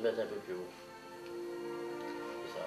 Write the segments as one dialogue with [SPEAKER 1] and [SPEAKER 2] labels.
[SPEAKER 1] te mettre un peu plus haut. C'est ça.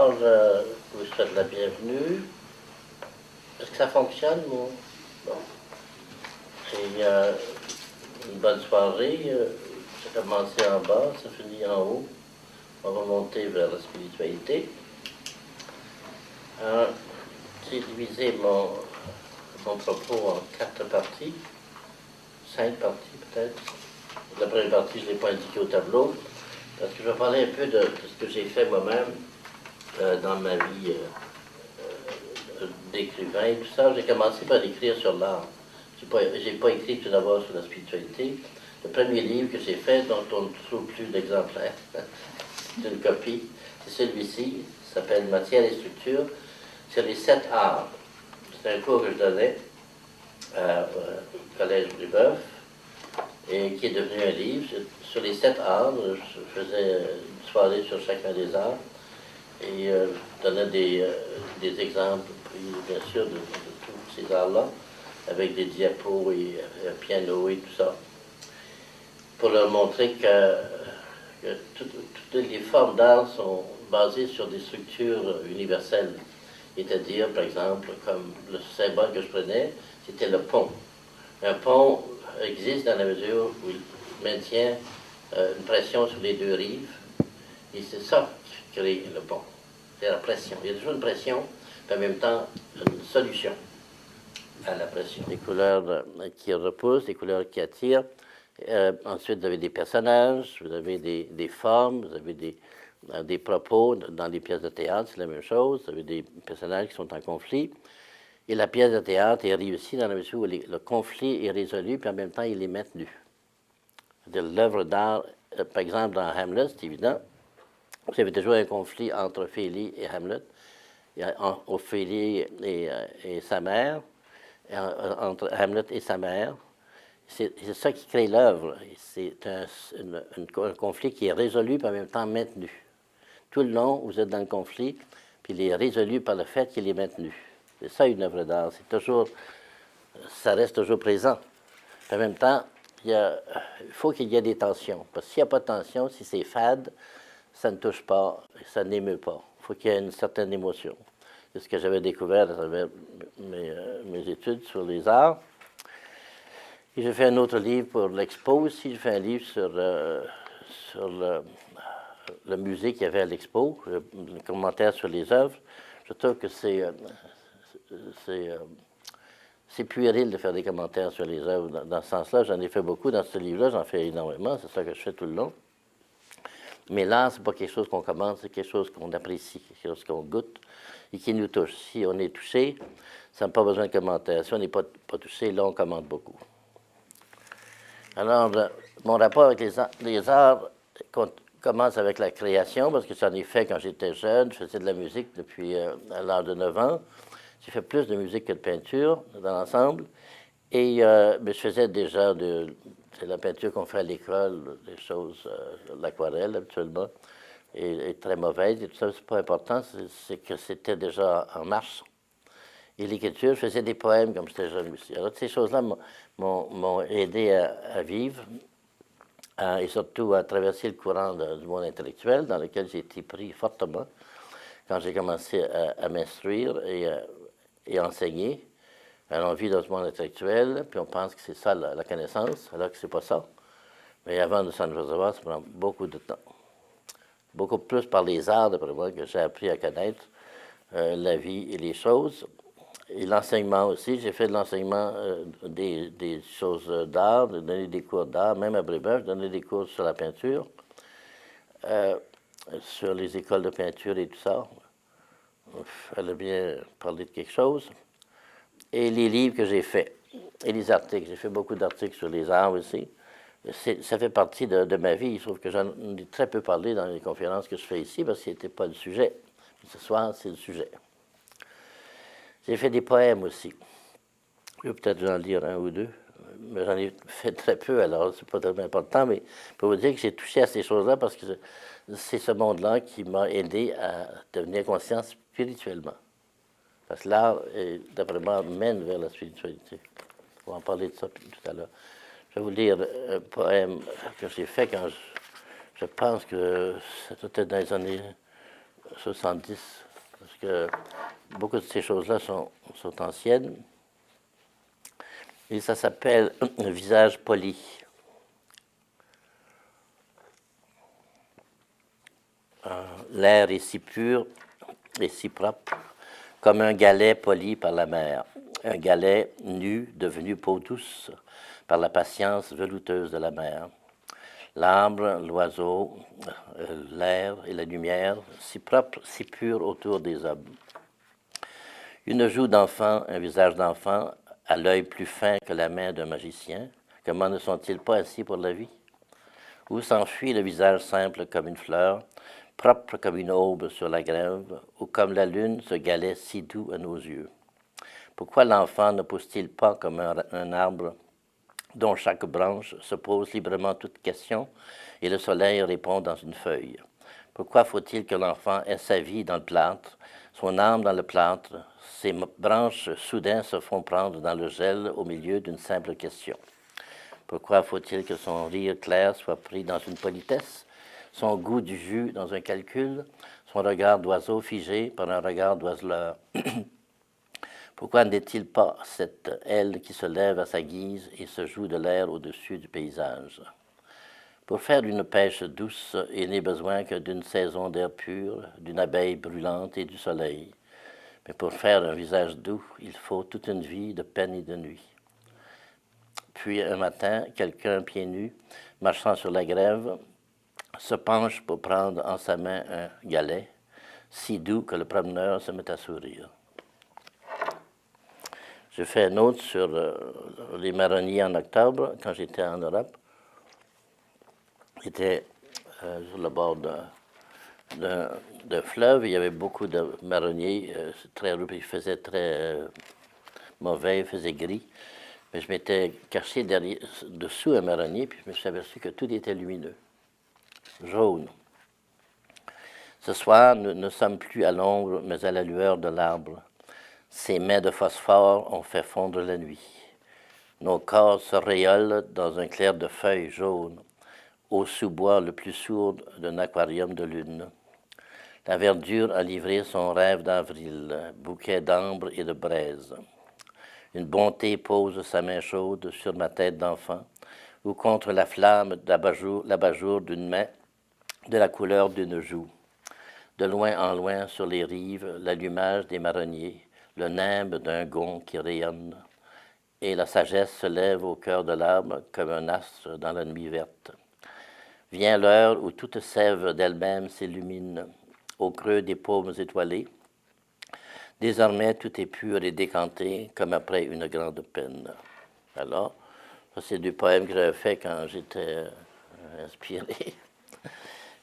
[SPEAKER 1] Alors, je vous souhaite la bienvenue. Est-ce que ça fonctionne, moi? Bon. C'est une bonne soirée. Ça a commencé en bas, ça finit en haut. On va monter vers la spiritualité. J'ai divisé mon propos en 4 parties, 5 parties peut-être. La première partie, je ne l'ai pas indiquée au tableau, parce que je vais parler un peu de ce que j'ai fait moi-même dans ma vie d'écrivain et tout ça. J'ai commencé par écrire sur l'art. J'ai pas écrit tout d'abord sur la spiritualité. Le premier livre que j'ai fait, dont on ne trouve plus d'exemplaires, c'est une copie, c'est celui-ci, ça s'appelle Matière et structure, sur les 7 arts. C'est un cours que je donnais au Collège Brébeuf et qui est devenu un livre. Sur les 7 arts, je faisais une soirée sur chacun des arts et je donnais des exemples, bien sûr, de tous ces arts-là, avec des diapos et un piano et tout ça, pour leur montrer que toutes les formes d'art sont basées sur des structures universelles. C'est-à-dire, par exemple, comme le symbole que je prenais, c'était le pont. Un pont existe dans la mesure où il maintient une pression sur les 2 rives, et c'est ça qui crée le pont. C'est la pression. Il y a toujours une pression, puis en même temps une solution à la pression. Des couleurs qui repoussent, des couleurs qui attirent. Ensuite, vous avez des personnages, vous avez des formes, vous avez des propos. Dans les pièces de théâtre, c'est la même chose. Vous avez des personnages qui sont en conflit. Et la pièce de théâtre est réussie dans la mesure où le conflit est résolu, puis en même temps, il est maintenu. C'est-à-dire l'œuvre d'art, par exemple, dans Hamlet, c'est évident, vous avez toujours un conflit entre Ophélie et Hamlet, Ophélie et sa mère, entre Hamlet et sa mère. C'est ça qui crée l'œuvre. C'est un conflit qui est résolu, puis en même temps maintenu. Tout le long, vous êtes dans le conflit, puis il est résolu par le fait qu'il est maintenu. C'est ça une œuvre d'art. C'est toujours, ça reste toujours présent. Puis en même temps, il faut qu'il y ait des tensions. Parce que s'il n'y a pas de tension, si c'est fade, ça ne touche pas, ça n'émeut pas. Il faut qu'il y ait une certaine émotion. C'est ce que j'avais découvert à travers mes études sur les arts. Et j'ai fait un autre livre pour l'expo aussi. J'ai fait un livre sur le musée qu'il y avait à l'expo, le commentaire sur les œuvres. Je trouve que c'est puéril de faire des commentaires sur les œuvres dans ce sens-là. J'en ai fait beaucoup dans ce livre-là, j'en fais énormément, c'est ça que je fais tout le long. Mais l'art, ce n'est pas quelque chose qu'on commente, c'est quelque chose qu'on apprécie, quelque chose qu'on goûte et qui nous touche. Si on est touché, ça n'a pas besoin de commentaires. Si on n'est pas touché, là, on commente beaucoup. Alors, mon rapport avec les arts commence avec la création, parce que j'en ai fait quand j'étais jeune. Je faisais de la musique depuis à l'âge de 9 ans. J'ai fait plus de musique que de peinture dans l'ensemble. Et mais je faisais déjà c'est la peinture qu'on fait à l'école, des choses, l'aquarelle habituellement, et très mauvaise. Et tout ça, c'est pas important, c'est que c'était déjà en marche. Et l'écriture, je faisais des poèmes comme j'étais jeune aussi. Alors, ces choses-là m'ont aidé à vivre et surtout à traverser le courant du monde intellectuel dans lequel j'ai été pris fortement quand j'ai commencé à m'instruire et enseigner. Alors, on vit dans ce monde intellectuel, puis on pense que c'est ça la connaissance, alors que c'est pas ça. Mais avant de s'en recevoir, ça prend beaucoup de temps. Beaucoup plus par les arts, d'après moi, que j'ai appris à connaître la vie et les choses. Et l'enseignement aussi, j'ai fait de l'enseignement des choses d'art, de donner des cours d'art, même à Brébeuf, je donnais des cours sur la peinture, sur les écoles de peinture et tout ça. Il fallait bien parler de quelque chose. Et les livres que j'ai faits, et les articles. J'ai fait beaucoup d'articles sur les arts aussi. Ça fait partie de ma vie. Il se trouve que j'en ai très peu parlé dans les conférences que je fais ici, parce que ce n'était pas le sujet. Ce soir, c'est le sujet. J'ai fait des poèmes aussi. Je vais peut-être en lire un ou deux, mais j'en ai fait très peu, alors c'est pas tellement important, mais pour vous dire que j'ai touché à ces choses-là parce que c'est ce monde-là qui m'a aidé à devenir conscient spirituellement. Parce que l'art, d'après moi, mène vers la spiritualité. On va en parler de ça tout à l'heure. Je vais vous lire un poème que j'ai fait quand je pense que c'était dans les années 70, parce que beaucoup de ces choses-là sont anciennes. Et ça s'appelle le visage poli. L'air est si pur et si propre, comme un galet poli par la mer, un galet nu devenu peau douce par la patience velouteuse de la mer. L'arbre, l'oiseau, l'air et la lumière, si propres, si purs autour des hommes. Une joue d'enfant, un visage d'enfant, à l'œil plus fin que la main d'un magicien, comment ne sont-ils pas assis pour la vie? Où s'enfuit le visage simple comme une fleur, propre comme une aube sur la grève, ou comme la lune ce galet si doux à nos yeux? Pourquoi l'enfant ne pousse-t-il pas comme un arbre dont chaque branche se pose librement toute question et le soleil répond dans une feuille? Pourquoi faut-il que l'enfant ait sa vie dans le plâtre, son âme dans le plâtre, ses branches soudain se font prendre dans le gel au milieu d'une simple question? Pourquoi faut-il que son rire clair soit pris dans une politesse, son goût du jus dans un calcul, son regard d'oiseau figé par un regard d'oiseleur? Pourquoi n'est-il pas cette aile qui se lève à sa guise et se joue de l'air au-dessus du paysage? Pour faire une pêche douce, il n'est besoin que d'une saison d'air pur, d'une abeille brûlante et du soleil. Mais pour faire un visage doux, il faut toute une vie de peine et de nuit. Puis un matin, quelqu'un pieds nus, marchant sur la grève, se penche pour prendre en sa main un galet, si doux que le promeneur se met à sourire. J'ai fait un autre sur les marronniers en octobre, quand j'étais en Europe. J'étais sur le bord d'un fleuve, il y avait beaucoup de marronniers, il faisait très mauvais, il faisait gris. Mais je m'étais caché dessous un marronnier, puis je me suis aperçu que tout était lumineux, jaune. Ce soir, nous ne sommes plus à l'ombre, mais à la lueur de l'arbre. Ses mains de phosphore ont fait fondre la nuit. Nos corps se rayolent dans un clair de feuilles jaunes, au sous-bois le plus sourd d'un aquarium de lune. La verdure a livré son rêve d'avril, bouquet d'ambre et de braise. Une bonté pose sa main chaude sur ma tête d'enfant, ou contre la flamme l'abat-jour d'une main de la couleur d'une joue. De loin en loin, sur les rives, l'allumage des marronniers, le nimbe d'un gond qui rayonne, et la sagesse se lève au cœur de l'arbre comme un astre dans la nuit verte. Vient l'heure où toute sève d'elle-même s'illumine, au creux des paumes étoilées. Désormais, tout est pur et décanté, comme après une grande peine. Alors, ça, c'est du poème que j'avais fait quand j'étais inspiré.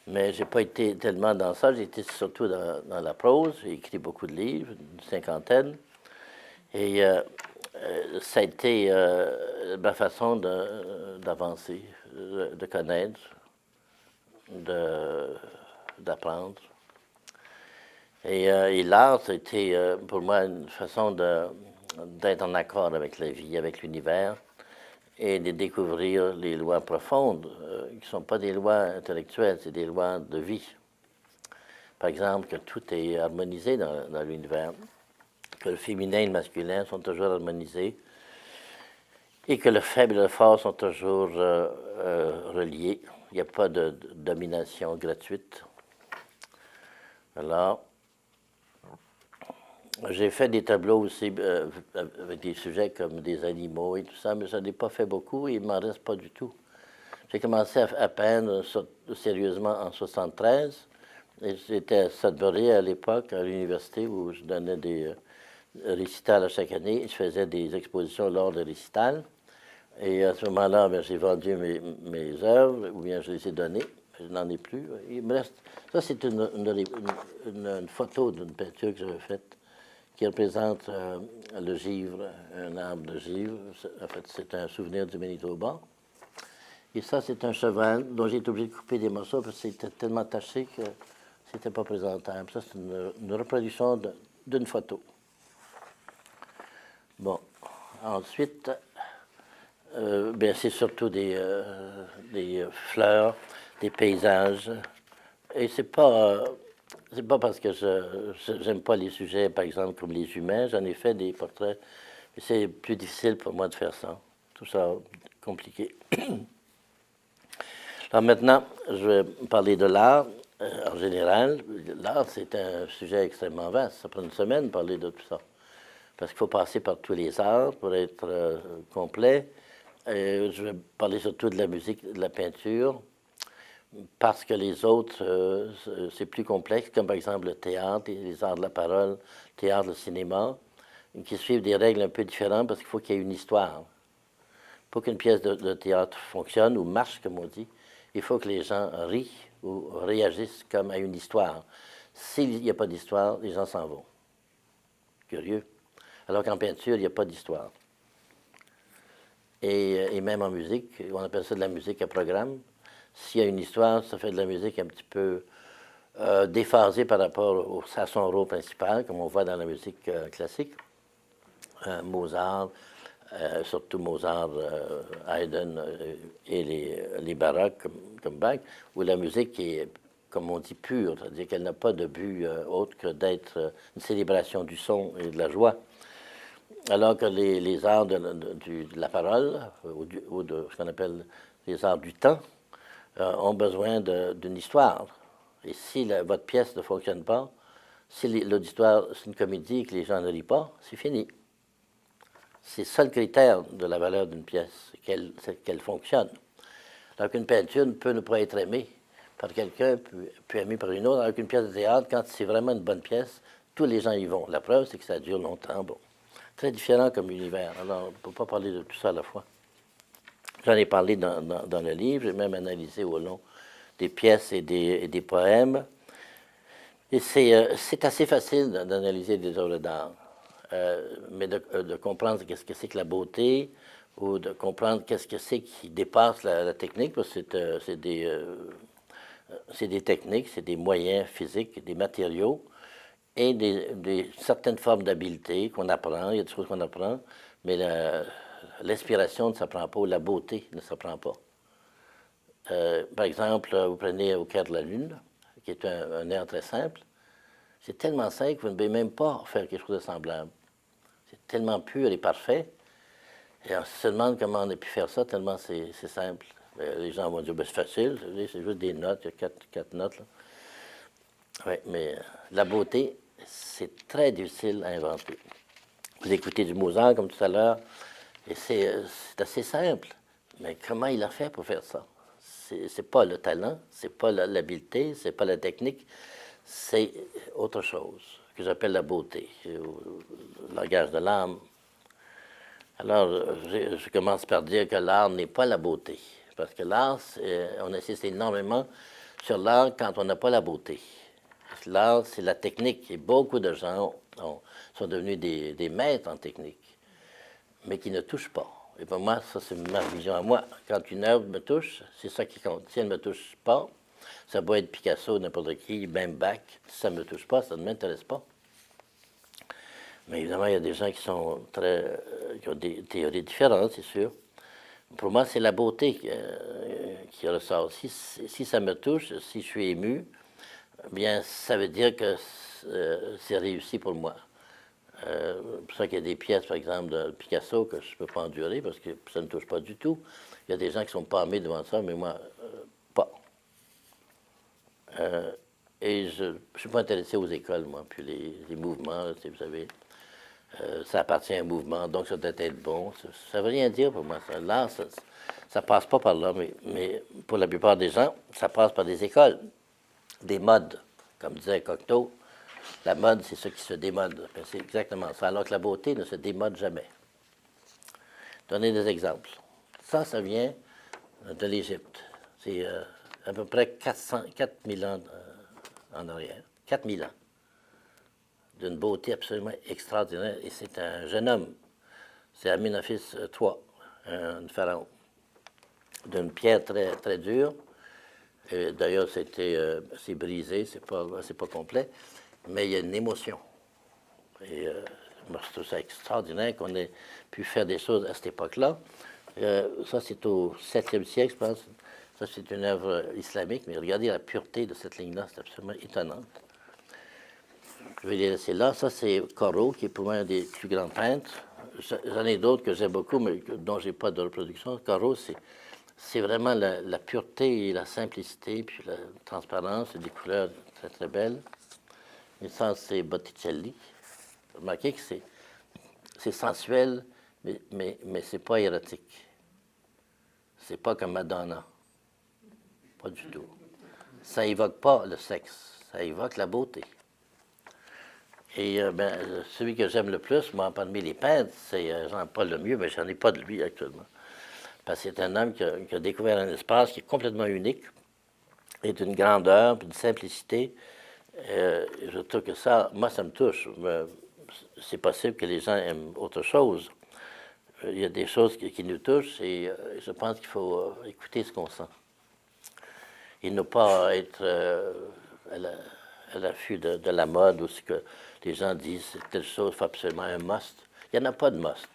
[SPEAKER 1] Mais je n'ai pas été tellement dans ça, j'ai été surtout dans la prose. J'ai écrit beaucoup de livres, une cinquantaine. Et ça a été ma façon d'avancer, de connaître, d'apprendre. Et l'art, c'était pour moi une façon d'être en accord avec la vie, avec l'univers, et de découvrir les lois profondes, qui ne sont pas des lois intellectuelles, c'est des lois de vie. Par exemple, que tout est harmonisé dans l'univers, que le féminin et le masculin sont toujours harmonisés, et que le faible et le fort sont toujours reliés. Il n'y a pas de domination gratuite. Alors, j'ai fait des tableaux aussi avec des sujets comme des animaux et tout ça, mais je n'en ai pas fait beaucoup et il ne m'en reste pas du tout. J'ai commencé à peindre sérieusement en 1973. Et j'étais à Sudbury à l'époque, à l'université, où je donnais des récitals à chaque année. Je faisais des expositions lors des récitals. Et à ce moment-là, j'ai vendu mes œuvres, ou bien je les ai données. Je n'en ai plus. Il me reste... Ça, c'est une photo d'une peinture que j'avais faite qui représente le givre, un arbre de givre. En fait, c'est un souvenir du Manitoba. Et ça, c'est un cheval dont j'ai été obligé de couper des morceaux parce que c'était tellement taché que c'était pas présentable. Ça, c'est une reproduction d'une photo. Bon, ensuite, c'est surtout des fleurs, des paysages. Et c'est pas C'est pas parce que je n'aime pas les sujets, par exemple, comme les humains. J'en ai fait des portraits, mais c'est plus difficile pour moi de faire ça. Tout ça compliqué. Alors maintenant, je vais parler de l'art en général. L'art, c'est un sujet extrêmement vaste. Ça prend une semaine de parler de tout ça. Parce qu'il faut passer par tous les arts pour être complet. Je vais parler surtout de la musique, de la peinture, parce que les autres, c'est plus complexe, comme par exemple le théâtre, les arts de la parole, le théâtre, le cinéma, qui suivent des règles un peu différentes parce qu'il faut qu'il y ait une histoire. Pour qu'une pièce de théâtre fonctionne ou marche, comme on dit, il faut que les gens rient ou réagissent comme à une histoire. S'il n'y a pas d'histoire, les gens s'en vont. Curieux. Alors qu'en peinture, il n'y a pas d'histoire. Et même en musique, on appelle ça de la musique à programme. S'il y a une histoire, ça fait de la musique un petit peu déphasée par rapport à son rôle principal, comme on voit dans la musique classique. Mozart, surtout Mozart, Haydn et les baroques comme Bach, où la musique est, comme on dit, pure, c'est-à-dire qu'elle n'a pas de but autre que d'être une célébration du son et de la joie. Alors que les arts de la parole, ou de ce qu'on appelle les arts du temps, ont besoin d'une histoire. Et si votre pièce ne fonctionne pas, si l'auditoire, c'est une comédie et que les gens ne rient pas, c'est fini. C'est ça le critère de la valeur d'une pièce, c'est qu'elle fonctionne. Alors qu'une peinture peut ne pas être aimée par quelqu'un, puis aimée par une autre. Alors qu'une pièce de théâtre, quand c'est vraiment une bonne pièce, tous les gens y vont. La preuve, c'est que ça dure longtemps. Bon. Très différent comme univers. Alors, on ne peut pas parler de tout ça à la fois. J'en ai parlé dans le livre, j'ai même analysé au long des pièces et des poèmes. Et c'est assez facile d'analyser des œuvres d'art, mais de comprendre qu'est-ce que c'est que la beauté, ou de comprendre qu'est-ce que c'est qui dépasse la technique, parce que c'est des techniques, c'est des moyens physiques, des matériaux, et certaines formes d'habileté qu'on apprend. Il y a des choses qu'on apprend, mais l'inspiration ne s'apprend pas, ou la beauté ne s'apprend pas. Par exemple, vous prenez Au clair de la lune, qui est un air très simple. C'est tellement simple que vous ne pouvez même pas faire quelque chose de semblable. C'est tellement pur et parfait. Et on se demande comment on a pu faire ça, tellement c'est simple. Les gens vont dire, ben, c'est facile, c'est juste des notes, il y a quatre notes. Là. Oui, mais la beauté, c'est très difficile à inventer. Vous écoutez du Mozart, comme tout à l'heure, et c'est assez simple. Mais comment il a fait pour faire ça? C'est pas le talent, c'est pas l'habileté, c'est pas la technique, c'est autre chose que j'appelle la beauté, le langage de l'âme. Alors, je commence par dire que l'art n'est pas la beauté, parce que l'art, on insiste énormément sur l'art quand on n'a pas la beauté. L'art, c'est la technique, et beaucoup de gens sont devenus des maîtres en technique, mais qui ne touchent pas. Et pour moi, ça, c'est ma vision à moi. Quand une œuvre me touche, c'est ça qui compte. Si elle ne me touche pas, ça peut être Picasso, n'importe qui, même Bach. Si ça ne me touche pas, ça ne m'intéresse pas. Mais évidemment, il y a des gens qui qui ont des théories différentes, c'est sûr. Pour moi, c'est la beauté qui ressort. Si ça me touche, si je suis ému, bien, ça veut dire que c'est réussi pour moi. C'est pour ça qu'il y a des pièces, par exemple, de Picasso que je ne peux pas endurer parce que ça ne me touche pas du tout. Il y a des gens qui sont pâmés devant ça, mais moi, pas. Et je ne suis pas intéressé aux écoles, moi, puis les mouvements, vous savez. Ça appartient à un mouvement, donc ça doit être bon. Ça ne veut rien dire pour moi. L'art, ça ne passe pas par là, mais pour la plupart des gens, ça passe par des écoles, des modes. Comme disait Cocteau, la mode, c'est ce qui se démode. C'est exactement ça, alors que la beauté ne se démode jamais. Donner des exemples. Ça vient de l'Égypte. C'est à peu près 4000 ans en arrière. 4000 ans. D'une beauté absolument extraordinaire. Et c'est un jeune homme. C'est Amenophis III, un pharaon. D'une pierre très, très dure. D'ailleurs, c'est brisé, c'est pas complet. Mais il y a une émotion. Et moi, je trouve ça extraordinaire qu'on ait pu faire des choses à cette époque-là. Ça, c'est au 7e siècle, je pense. Ça, c'est une œuvre islamique, mais regardez la pureté de cette ligne-là, c'est absolument étonnant. Je vais les laisser là. Ça, c'est Corot, qui est pour moi un des plus grands peintres. J'en ai d'autres que j'aime beaucoup, mais dont je n'ai pas de reproduction. Corot, c'est vraiment la pureté et la simplicité, puis la transparence, et des couleurs très, très belles. Et ça, c'est Botticelli. Remarquez que c'est sensuel, mais c'est pas érotique. C'est pas comme Madonna. Pas du tout. Ça évoque pas le sexe, ça évoque la beauté. Et celui que j'aime le plus, moi, parmi les peintres, c'est Jean-Paul Lemieux, mais j'en ai pas de lui actuellement. Parce que c'est un homme qui a découvert un espace qui est complètement unique, et d'une grandeur, d'une simplicité. Je trouve que ça, moi, ça me touche. C'est possible que les gens aiment autre chose. Il y a des choses qui nous touchent, et je pense qu'il faut écouter ce qu'on sent. Et ne pas être à l'affût de la mode, ou ce que les gens disent, telle chose, il faut absolument un must. Il n'y en a pas de must.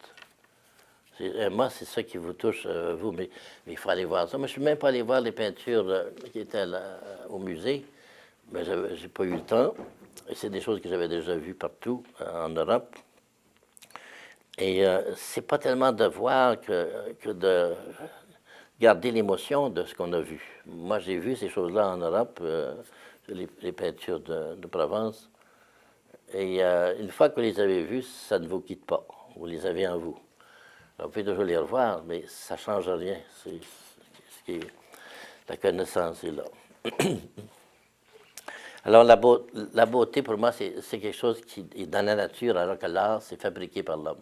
[SPEAKER 1] Un must, c'est ça qui vous touche, vous, mais il faut aller voir ça. Moi, je ne suis même pas allé voir les peintures qui étaient au musée, mais je n'ai pas eu le temps. Et c'est des choses que j'avais déjà vues partout en Europe. Et c'est pas tellement de voir que de garder l'émotion de ce qu'on a vu. Moi, j'ai vu ces choses-là en Europe, les peintures de Provence. Et une fois que vous les avez vues, ça ne vous quitte pas. Vous les avez en vous. Alors, vous pouvez toujours les revoir, mais ça ne change rien. La connaissance est là. Alors, la beauté, pour moi, c'est quelque chose qui est dans la nature, alors que l'art, c'est fabriqué par l'homme.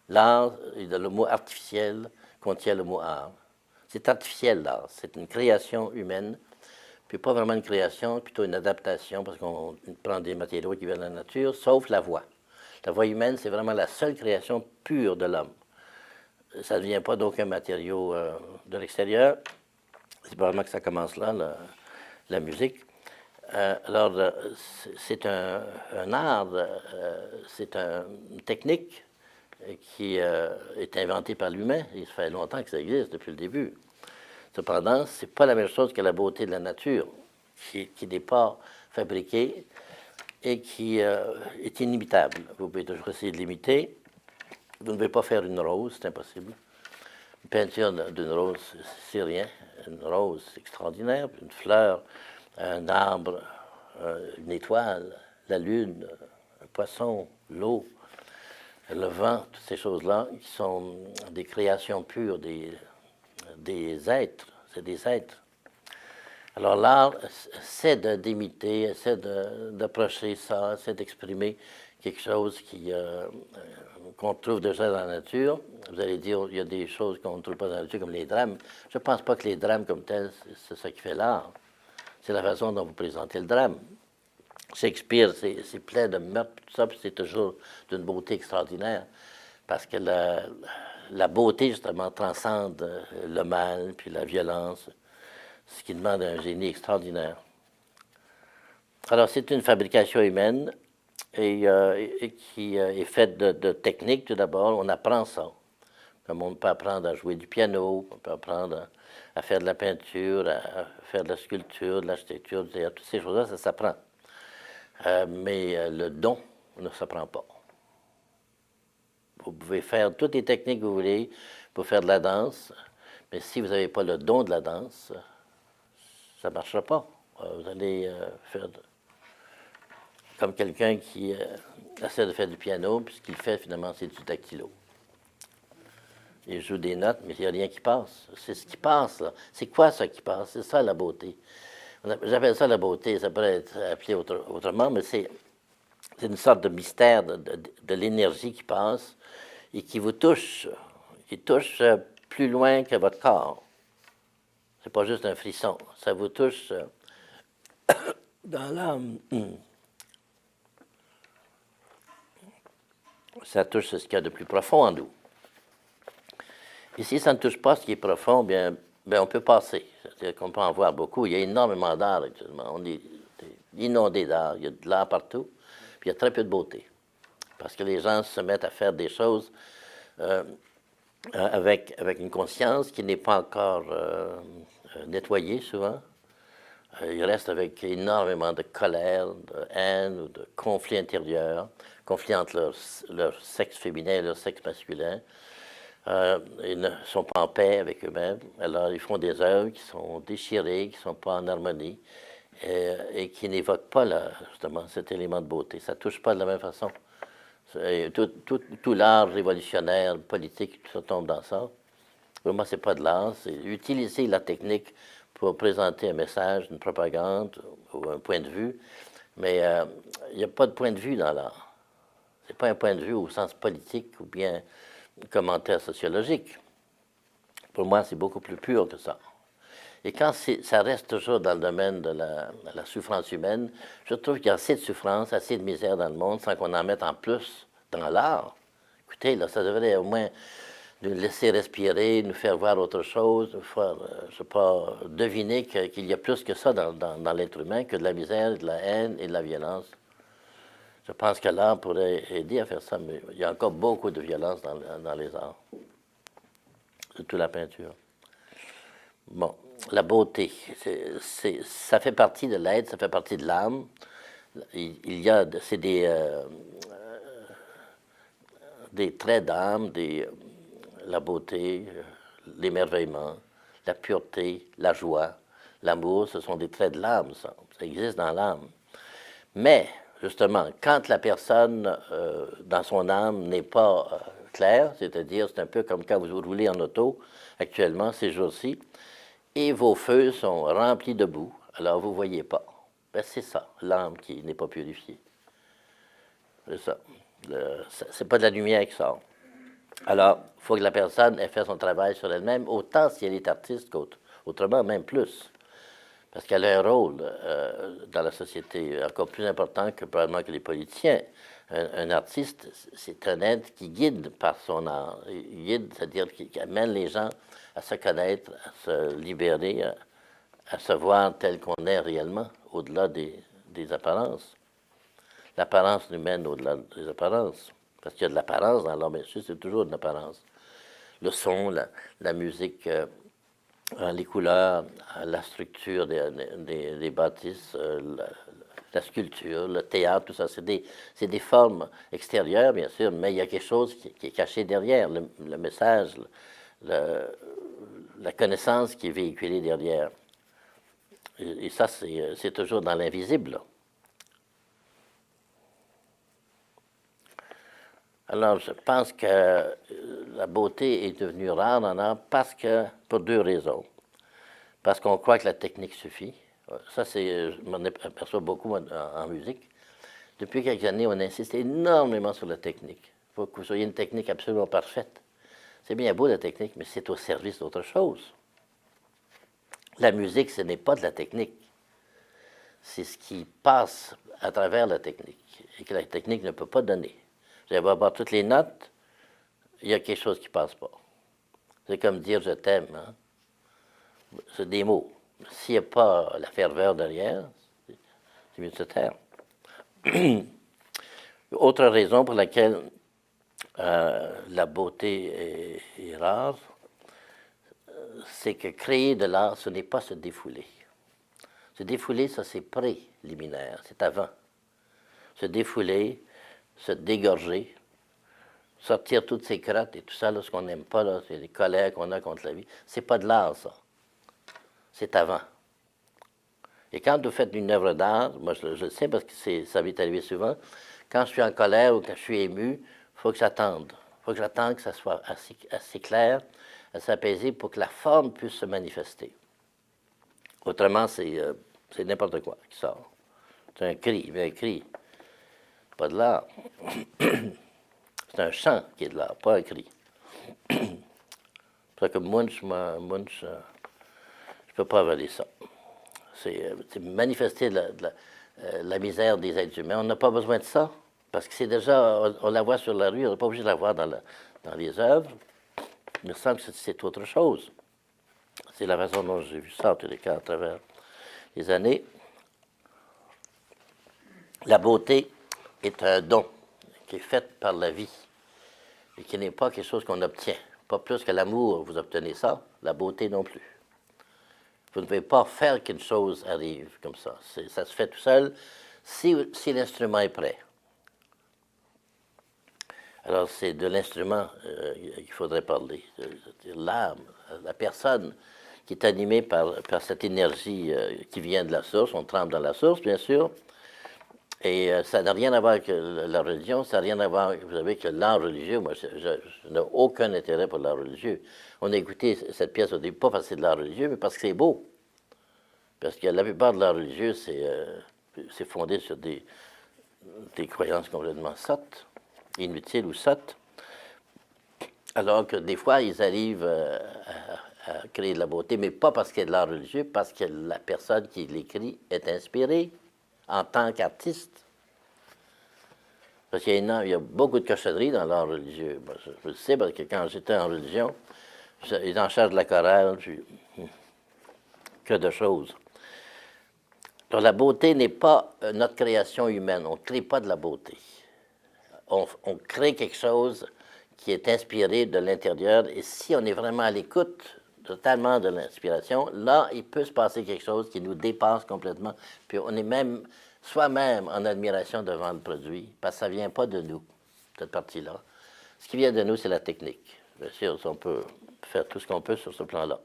[SPEAKER 1] L'art, le mot artificiel contient le mot art. C'est artificiel, l'art. C'est une création humaine, puis pas vraiment une création, plutôt une adaptation, parce qu'on prend des matériaux qui viennent de la nature, sauf la voix. La voix humaine, c'est vraiment la seule création pure de l'homme. Ça ne vient pas d'aucun matériau de l'extérieur. C'est probablement que ça commence là, la musique. Alors, c'est un art, c'est une technique qui est inventée par l'humain. Il fait longtemps que ça existe, depuis le début. Cependant, ce n'est pas la même chose que la beauté de la nature, qui n'est pas fabriquée et qui est inimitable. Vous pouvez toujours essayer de l'imiter. Vous ne pouvez pas faire une rose, c'est impossible. Une peinture d'une rose, c'est rien. Une rose, c'est extraordinaire. Une fleur, un arbre, une étoile, la lune, un poisson, l'eau, le vent, toutes ces choses-là, qui sont des créations pures des êtres. C'est des êtres. Alors l'art, c'est d'imiter, c'est d'approcher ça, c'est d'exprimer quelque chose qu'on trouve déjà dans la nature. Vous allez dire, il y a des choses qu'on ne trouve pas dans la nature, comme les drames. Je ne pense pas que les drames comme tels, c'est ça qui fait l'art. C'est la façon dont vous présentez le drame. Shakespeare, c'est plein de meurtres, tout ça, puis c'est toujours d'une beauté extraordinaire. Parce que la beauté, justement, transcende le mal, puis la violence, ce qui demande un génie extraordinaire. Alors, c'est une fabrication humaine et qui est faite de techniques, tout d'abord. On apprend ça. Comme on peut apprendre à jouer du piano, on peut apprendre à faire de la peinture, à faire de la sculpture, de l'architecture, toutes ces choses-là, ça s'apprend. Mais le don ne s'apprend pas. Vous pouvez faire toutes les techniques que vous voulez pour faire de la danse, mais si vous n'avez pas le don de la danse, ça ne marchera pas. Vous allez faire comme quelqu'un qui essaie de faire du piano, puis ce qu'il fait finalement, c'est du dactylo. Il joue des notes, mais il n'y a rien qui passe. C'est ce qui passe, là. C'est quoi ça qui passe? C'est ça la beauté. J'appelle ça la beauté, ça pourrait être appelé autrement, mais c'est une sorte de mystère de l'énergie qui passe et qui vous touche, qui touche plus loin que votre corps. C'est pas juste un frisson, ça vous touche dans l'âme. Ça touche ce qu'il y a de plus profond en nous. Et si ça ne touche pas ce qui est profond, bien on peut passer. C'est-à-dire qu'on peut en voir beaucoup. Il y a énormément d'art actuellement. On est inondé d'art. Il y a de l'art partout. Puis il y a très peu de beauté. Parce que les gens se mettent à faire des choses avec une conscience qui n'est pas encore nettoyée souvent. Ils restent avec énormément de colère, de haine ou de conflits intérieurs, conflits entre leur sexe féminin et leur sexe masculin. Ils ne sont pas en paix avec eux-mêmes. Alors, ils font des œuvres qui sont déchirées, qui ne sont pas en harmonie et qui n'évoquent pas justement cet élément de beauté. Ça ne touche pas de la même façon. Tout l'art révolutionnaire, politique, tout ça tombe dans ça. Pour moi, ce n'est pas de l'art, c'est utiliser la technique pour présenter un message, une propagande ou un point de vue, mais il n'y a pas de point de vue dans l'art. Ce n'est pas un point de vue au sens politique ou bien un commentaire sociologique. Pour moi, c'est beaucoup plus pur que ça. Et quand ça reste toujours dans le domaine de la souffrance humaine, je trouve qu'il y a assez de souffrance, assez de misère dans le monde sans qu'on en mette en plus dans l'art. Écoutez, là, ça devrait au moins nous laisser respirer, nous faire voir autre chose, nous faire, je sais pas, deviner qu'il y a plus que ça dans l'être humain, que de la misère, de la haine et de la violence. Je pense que l'art pourrait aider à faire ça, mais il y a encore beaucoup de violence dans les arts, surtout la peinture. Bon, la beauté, ça fait partie de l'être, ça fait partie de l'âme. Il y a, c'est des traits d'âme, la beauté, l'émerveillement, la pureté, la joie, l'amour, ce sont des traits de l'âme, ça existe dans l'âme. Mais, justement, quand la personne, dans son âme, n'est pas claire, c'est-à-dire, c'est un peu comme quand vous roulez en auto, actuellement, ces jours-ci, et vos feux sont remplis de boue, alors vous ne voyez pas. Ben, c'est ça, l'âme qui n'est pas purifiée. C'est ça. C'est pas de la lumière qui sort. Alors, il faut que la personne ait fait son travail sur elle-même, autant si elle est artiste qu'autrement, même plus. Parce qu'elle a un rôle dans la société encore plus important que probablement que les politiciens. Un artiste, c'est un être qui guide par son art. Il guide, c'est-à-dire qui amène les gens à se connaître, à se libérer, à se voir tel qu'on est réellement, au-delà des apparences. L'apparence nous mène au-delà des apparences. Parce qu'il y a de l'apparence dans l'art, bien sûr, c'est toujours de l'apparence. Le son, la musique, les couleurs, la structure des bâtisses, la sculpture, le théâtre, tout ça, c'est des formes extérieures, bien sûr, mais il y a quelque chose qui est caché derrière, le message, la connaissance qui est véhiculée derrière. Et ça, c'est toujours dans l'invisible. Alors, je pense que la beauté est devenue rare en art pour deux raisons. Parce qu'on croit que la technique suffit. Ça, je m'en aperçois beaucoup en musique. Depuis quelques années, on insiste énormément sur la technique. Il faut que vous soyez une technique absolument parfaite. C'est bien beau la technique, mais c'est au service d'autre chose. La musique, ce n'est pas de la technique. C'est ce qui passe à travers la technique et que la technique ne peut pas donner. Vous allez avoir toutes les notes, il y a quelque chose qui ne passe pas. C'est comme dire je t'aime. Hein? C'est des mots. S'il n'y a pas la ferveur derrière, c'est mieux de se taire. Autre raison pour laquelle la beauté est rare, c'est que créer de l'art, ce n'est pas se défouler. Se défouler, ça c'est préliminaire, c'est avant. Se défouler, se dégorger, sortir toutes ces crottes et tout ça, là, ce qu'on n'aime pas, là, c'est les colères qu'on a contre la vie. C'est pas de l'art, ça. C'est avant. Et quand vous faites une œuvre d'art, moi je le sais parce que ça m'est arrivé souvent, quand je suis en colère ou quand je suis ému, il faut que j'attende. Il faut que j'attende que ça soit assez clair, assez apaisé pour que la forme puisse se manifester. Autrement, c'est n'importe quoi qui sort. C'est un cri, mais un cri. Pas de l'art. C'est un chant qui est de l'art, pas un cri. C'est pour ça que Munch, je ne peux pas avaler ça. C'est manifester la misère des êtres humains. On n'a pas besoin de ça, parce que c'est déjà, on la voit sur la rue, on n'est pas obligé de la voir dans les œuvres. Il me semble que c'est autre chose. C'est la façon dont j'ai vu ça, en tous les cas, à travers les années. La beauté est un don qui est fait par la vie et qui n'est pas quelque chose qu'on obtient. Pas plus que l'amour, vous obtenez ça, la beauté non plus. Vous ne pouvez pas faire qu'une chose arrive comme ça. Ça se fait tout seul si l'instrument est prêt. Alors, c'est de l'instrument qu'il faudrait parler. L'âme, la personne qui est animée par cette énergie qui vient de la source. On trempe dans la source, bien sûr. Et ça n'a rien à voir avec la religion, ça n'a rien à voir, vous savez, que l'art religieux. Moi, je n'ai aucun intérêt pour l'art religieux. On a écouté cette pièce au début, pas parce que c'est de l'art religieux, mais parce que c'est beau. Parce que la plupart de l'art religieux, c'est fondé sur des croyances complètement sottes, inutiles ou sottes. Alors que des fois, ils arrivent à créer de la beauté, mais pas parce qu'il y a de l'art religieux, parce que la personne qui l'écrit est inspirée en tant qu'artiste. Parce qu'il y a beaucoup de cochonneries dans l'art religieux. Moi, je le sais parce que quand j'étais en religion, j'étais en charge de la chorale, puis que de choses. Alors, la beauté n'est pas notre création humaine. On ne crée pas de la beauté. On crée quelque chose qui est inspiré de l'intérieur. Et si on est vraiment à l'écoute totalement de l'inspiration, là, il peut se passer quelque chose qui nous dépasse complètement. Puis on est même soi-même en admiration devant le produit, parce que ça ne vient pas de nous, cette partie-là. Ce qui vient de nous, c'est la technique. Bien sûr, on peut faire tout ce qu'on peut sur ce plan-là.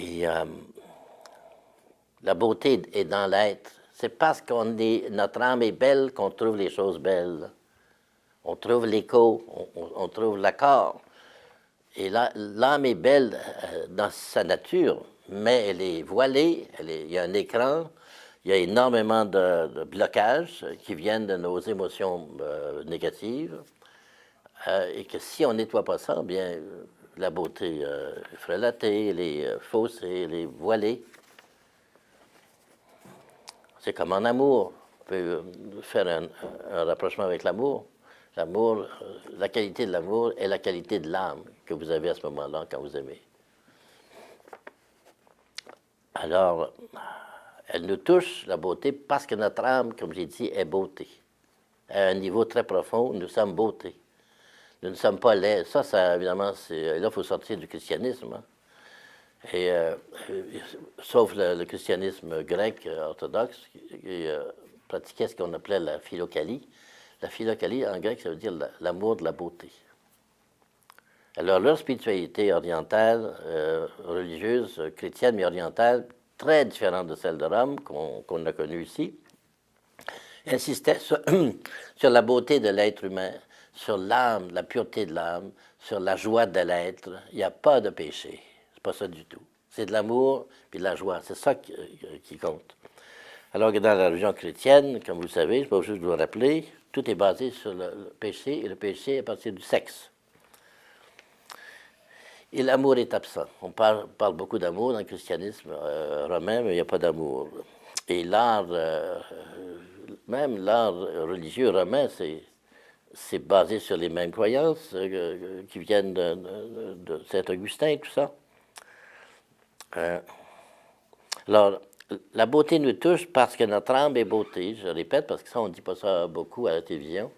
[SPEAKER 1] Et la beauté est dans l'être. C'est parce notre âme est belle qu'on trouve les choses belles. On trouve l'écho, on trouve l'accord. Et l'âme est belle dans sa nature, mais elle est voilée, il y a un écran, il y a énormément de blocages qui viennent de nos émotions négatives, et que si on ne nettoie pas ça, bien, la beauté est frelatée, elle est faussée, elle est voilée. C'est comme en amour. On peut faire un rapprochement avec l'amour. L'amour, la qualité de l'amour est la qualité de l'âme que vous avez à ce moment-là quand vous aimez. Alors, elle nous touche, la beauté, parce que notre âme, comme j'ai dit, est beauté. À un niveau très profond, nous sommes beauté. Nous ne sommes pas laids. Ça évidemment, là, il faut sortir du christianisme. Hein. Et, sauf le christianisme grec orthodoxe, qui pratiquait ce qu'on appelait la philokalie. La philokalie, en grec, ça veut dire l'amour de la beauté. Alors, leur spiritualité orientale, religieuse, chrétienne, mais orientale, très différente de celle de Rome, qu'on a connue ici, insistait sur la beauté de l'être humain, sur l'âme, la pureté de l'âme, sur la joie de l'être. Il n'y a pas de péché. C'est pas ça du tout. C'est de l'amour et de la joie. C'est ça qui compte. Alors que dans la religion chrétienne, comme vous le savez, je ne sais pas juste vous le rappeler, tout est basé sur le péché, et le péché est à partir du sexe. Et l'amour est absent. On parle beaucoup d'amour dans le christianisme romain, mais il n'y a pas d'amour. Et l'art, même l'art religieux romain, c'est basé sur les mêmes croyances qui viennent de Saint-Augustin, tout ça. Alors, la beauté nous touche parce que notre âme est beauté, je répète, parce que ça, on ne dit pas ça beaucoup à la télévision.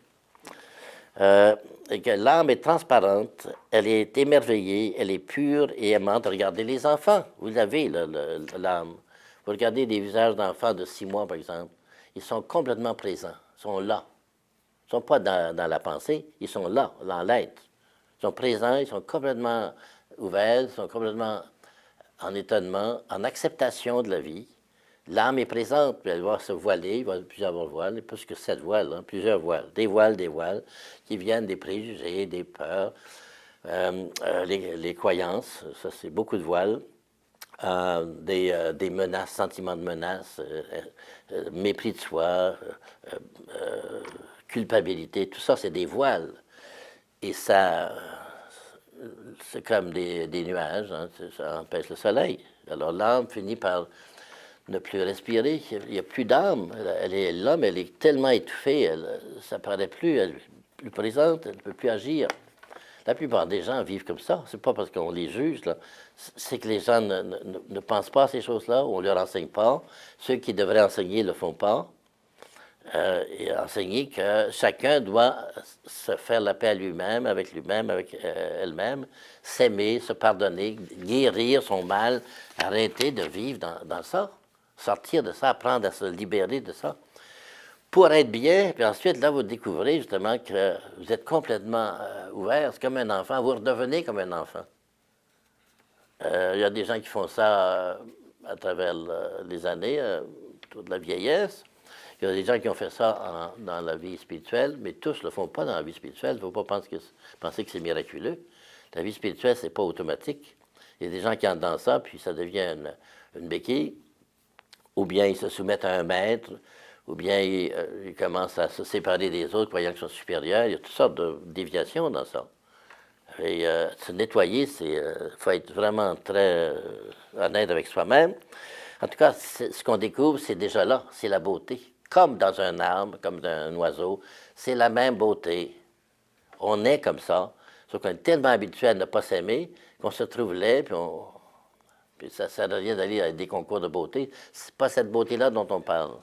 [SPEAKER 1] Et que l'âme est transparente, elle est émerveillée, elle est pure et aimante. Regardez les enfants, vous avez l'âme. Vous regardez des visages d'enfants de 6 mois, par exemple, ils sont complètement présents, ils sont là. Ils ne sont pas dans la pensée, ils sont là, dans l'être. Ils sont présents, ils sont complètement ouverts, ils sont complètement en étonnement, en acceptation de la vie. L'âme est présente, puis elle va se voiler, il va y avoir plusieurs voiles, plus que 7 voiles, hein, plusieurs voiles, des voiles, qui viennent des préjugés, des peurs, les croyances, ça c'est beaucoup de voiles, des menaces, sentiments de menaces, mépris de soi, culpabilité, tout ça c'est des voiles. Et ça, c'est comme des nuages, hein, ça empêche le soleil. Alors l'âme finit par ne plus respirer, il n'y a plus d'âme. L'âme, elle est tellement étouffée, ça ne paraît plus, elle est plus présente, elle ne peut plus agir. La plupart des gens vivent comme ça. C'est pas parce qu'on les juge, là. C'est que les gens ne pensent pas à ces choses-là, on ne leur enseigne pas. Ceux qui devraient enseigner ne le font pas. et enseigner que chacun doit se faire la paix à lui-même, avec elle-même, s'aimer, se pardonner, guérir son mal, arrêter de vivre dans ça, sortir de ça, apprendre à se libérer de ça, pour être bien. Puis ensuite, là, vous découvrez justement que vous êtes complètement ouvert. C'est comme un enfant, vous redevenez comme un enfant. Il y a des gens qui font ça à travers les années, toute la vieillesse. Il y a des gens qui ont fait ça dans la vie spirituelle, mais tous ne le font pas dans la vie spirituelle. Il ne faut pas penser que c'est miraculeux. La vie spirituelle, ce n'est pas automatique. Il y a des gens qui entrent dans ça, puis ça devient une béquille, ou bien ils se soumettent à un maître, ou bien ils commencent à se séparer des autres, croyant qu'ils sont supérieurs. Il y a toutes sortes de déviations dans ça. Et se nettoyer, il faut être vraiment très honnête avec soi-même. En tout cas, ce qu'on découvre, c'est déjà là, c'est la beauté. Comme dans un arbre, comme dans un oiseau, c'est la même beauté. On est comme ça, sauf qu'on est tellement habitué à ne pas s'aimer qu'on se trouve laid, puis ça ne sert à rien d'aller à des concours de beauté. C'est pas cette beauté-là dont on parle.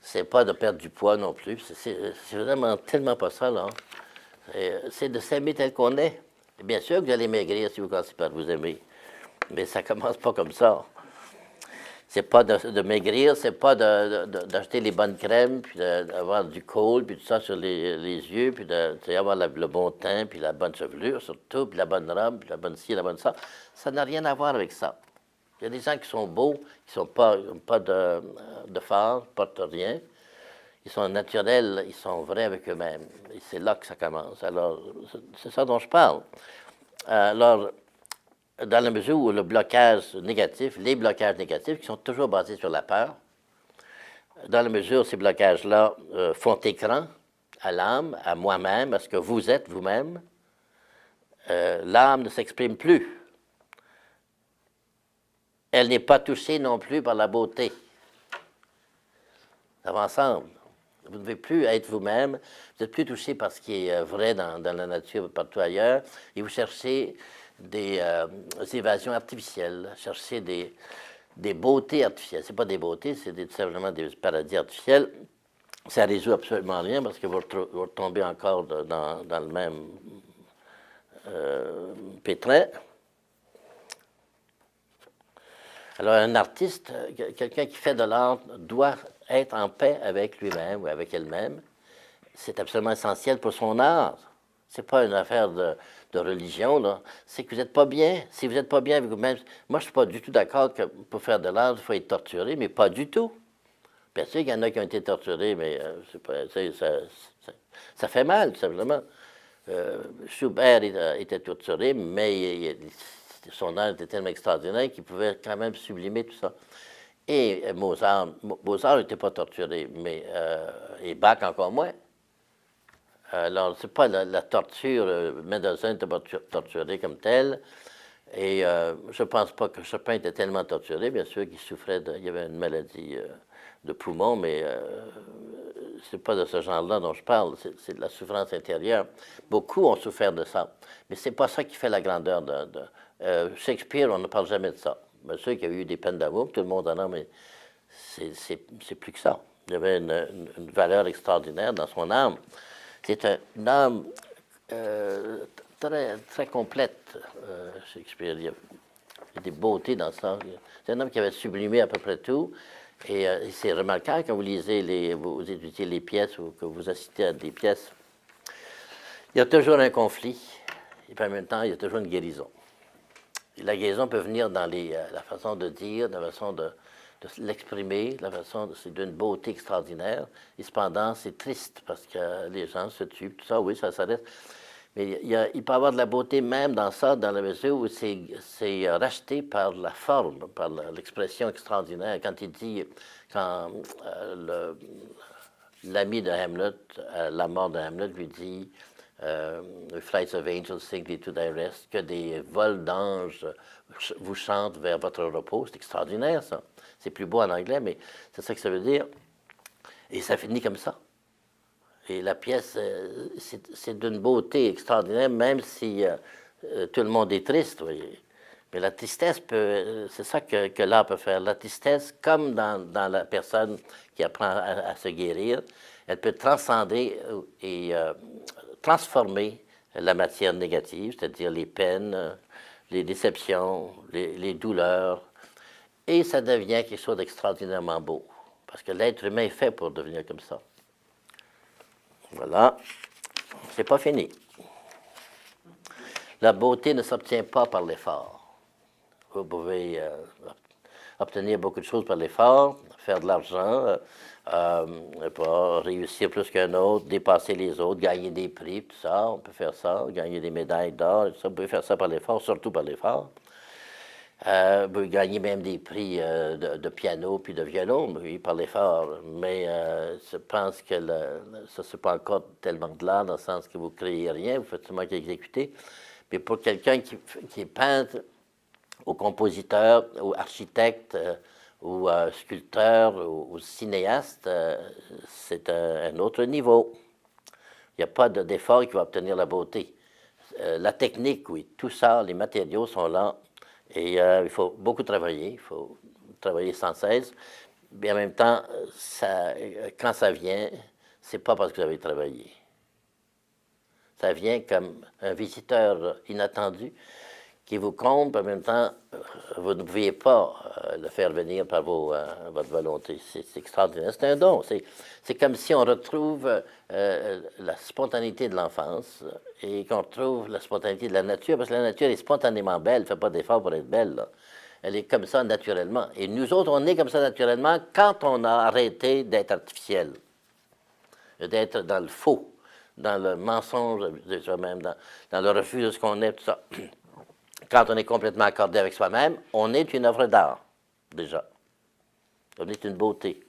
[SPEAKER 1] C'est pas de perdre du poids non plus. C'est vraiment tellement pas ça, là. C'est de s'aimer tel qu'on est. Et bien sûr que vous allez maigrir si vous commencez par vous aimer. Mais ça commence pas comme ça. C'est pas de maigrir, c'est pas d'acheter les bonnes crèmes, puis d'avoir du kohl, puis tout ça sur les yeux, puis d'avoir le bon teint, puis la bonne chevelure surtout, puis la bonne robe, puis la bonne ci, la bonne ça. Ça n'a rien à voir avec ça. Il y a des gens qui sont beaux, qui sont pas de phare, pas de rien. Ils sont naturels, ils sont vrais avec eux-mêmes. Et c'est là que ça commence. Alors, c'est ça dont je parle. Alors, dans la mesure où le blocage négatif, les blocages négatifs, qui sont toujours basés sur la peur, dans la mesure où ces blocages-là font écran à l'âme, à moi-même, à ce que vous êtes vous-même, l'âme ne s'exprime plus. Elle n'est pas touchée non plus par la beauté. Ça va ensemble. Vous ne devez plus être vous-même, vous n'êtes plus touché par ce qui est vrai dans la nature partout ailleurs, et vous cherchez des évasions artificielles, cherchez des beautés artificielles. Ce n'est pas des beautés, c'est simplement des paradis artificiels. Ça ne résout absolument rien parce que vous retombez encore dans le même pétrin. Alors, un artiste, quelqu'un qui fait de l'art, doit être en paix avec lui-même ou avec elle-même. C'est absolument essentiel pour son art. Ce n'est pas une affaire de religion, là. C'est que vous n'êtes pas bien. Si vous n'êtes pas bien avec vous-même, moi, je ne suis pas du tout d'accord que pour faire de l'art, il faut être torturé, mais pas du tout. Bien sûr qu'il y en a qui ont été torturés, mais ça fait mal, tout simplement. Schubert était torturé, mais son art était tellement extraordinaire qu'il pouvait quand même sublimer tout ça. Et Mozart n'était pas torturé, et Bach encore moins. Alors, ce n'est pas la torture, Mendelssohn n'était pas torturé comme tel, et je ne pense pas que Chopin était tellement torturé, bien sûr qu'il souffrait, il y avait une maladie de poumon, mais ce n'est pas de ce genre-là dont je parle, c'est de la souffrance intérieure. Beaucoup ont souffert de ça, mais ce n'est pas ça qui fait la grandeur Shakespeare, on ne parle jamais de ça. Bien sûr qu'il y a eu des peines d'amour, tout le monde en a, mais c'est plus que ça. Il y avait une valeur extraordinaire dans son âme. C'est une âme très, très complète, Shakespeare. Il y a des beautés dans ça. C'est un homme qui avait sublimé à peu près tout. Et c'est remarquable quand vous lisez, vous étudiez les pièces ou que vous assistez à des pièces. Il y a toujours un conflit. Et puis en même temps, il y a toujours une guérison. Et la guérison peut venir dans la façon de dire, la façon de l'exprimer, c'est d'une beauté extraordinaire. Et cependant, c'est triste parce que les gens se tuent, tout ça, oui, ça reste. Mais il peut y avoir de la beauté même dans ça, dans la mesure où c'est racheté par la forme, par l'expression extraordinaire. Quand l'ami de Hamlet, à la mort de Hamlet, lui dit The flights of angels sing thee to thy rest, que des vols d'anges vous chantent vers votre repos. C'est extraordinaire, ça. C'est plus beau en anglais, mais c'est ça que ça veut dire. Et ça finit comme ça. Et la pièce, c'est d'une beauté extraordinaire, même si tout le monde est triste, voyez. Mais la tristesse c'est ça que l'art peut faire. La tristesse, comme dans la personne qui apprend à se guérir, elle peut transcender et transformer la matière négative, c'est-à-dire les peines, les déceptions, les douleurs, et ça devient quelque chose d'extraordinairement beau. Parce que l'être humain est fait pour devenir comme ça. Voilà. C'est pas fini. La beauté ne s'obtient pas par l'effort. Vous pouvez obtenir beaucoup de choses par l'effort, faire de l'argent, réussir plus qu'un autre, dépasser les autres, gagner des prix, tout ça. On peut faire ça, gagner des médailles d'or, tout ça. On peut faire ça par l'effort, surtout par l'effort. Vous pouvez gagner même des prix de piano puis de violon, oui, par l'effort. Mais je pense que ça, c'est pas encore tellement de l'art, dans le sens que vous ne créez rien, vous faites seulement qu'exécuter. Mais pour quelqu'un qui est peintre, ou compositeur, ou architecte, ou sculpteur, ou cinéaste, c'est un autre niveau. Il n'y a pas d'effort qui va obtenir la beauté. La technique, oui, tout ça, les matériaux sont là. Et il faut beaucoup travailler, il faut travailler sans cesse. Mais en même temps, quand ça vient, c'est pas parce que vous avez travaillé. Ça vient comme un visiteur inattendu qui vous comble, en même temps, vous ne pouviez pas le faire venir par votre volonté. C'est extraordinaire. C'est un don. C'est comme si on retrouve la spontanéité de l'enfance et qu'on retrouve la spontanéité de la nature, parce que la nature est spontanément belle, elle ne fait pas d'effort pour être belle, là. Elle est comme ça naturellement. Et nous autres, on est comme ça naturellement quand on a arrêté d'être artificiel, d'être dans le faux, dans le mensonge de soi-même, dans le refus de ce qu'on est, tout ça. Quand on est complètement accordé avec soi-même, on est une œuvre d'art, déjà. On est une beauté.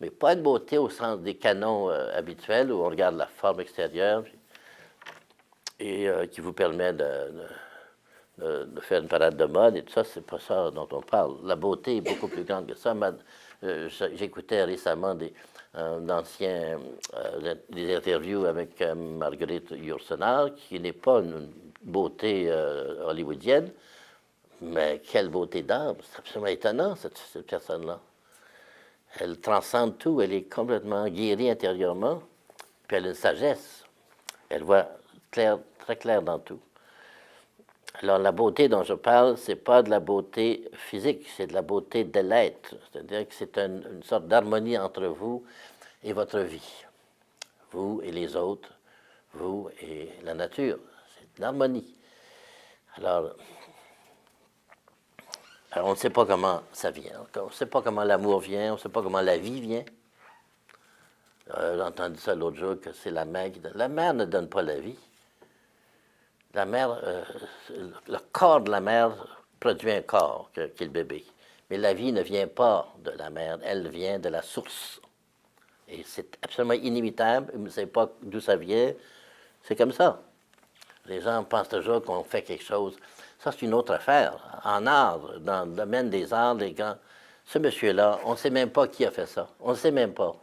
[SPEAKER 1] Mais pas une beauté au sens des canons habituels, où on regarde la forme extérieure et qui vous permet de faire une parade de mode et tout ça, c'est pas ça dont on parle. La beauté est beaucoup plus grande que ça. J'écoutais récemment des interviews avec Marguerite Yourcenar, qui n'est pas une beauté hollywoodienne, mais quelle beauté d'âme! C'est absolument étonnant, cette personne-là. Elle transcende tout, elle est complètement guérie intérieurement, puis elle a une sagesse. Elle voit très clair dans tout. Alors, la beauté dont je parle, ce n'est pas de la beauté physique, c'est de la beauté de l'être. C'est-à-dire que c'est une sorte d'harmonie entre vous et votre vie. Vous et les autres, vous et la nature. C'est de l'harmonie. Alors, on ne sait pas comment ça vient. On ne sait pas comment l'amour vient, on ne sait pas comment la vie vient. J'ai entendu ça l'autre jour, que c'est la mère qui donne. La mère ne donne pas la vie. La mère, le corps de la mère produit un corps, qui est le bébé. Mais la vie ne vient pas de la mère, elle vient de la source. Et c'est absolument inimitable, vous ne savez pas d'où ça vient, c'est comme ça. Les gens pensent toujours qu'on fait quelque chose. Ça, c'est une autre affaire. En art, dans le domaine des arts, les grands, ce monsieur-là, on ne sait même pas qui a fait ça. On ne sait même pas.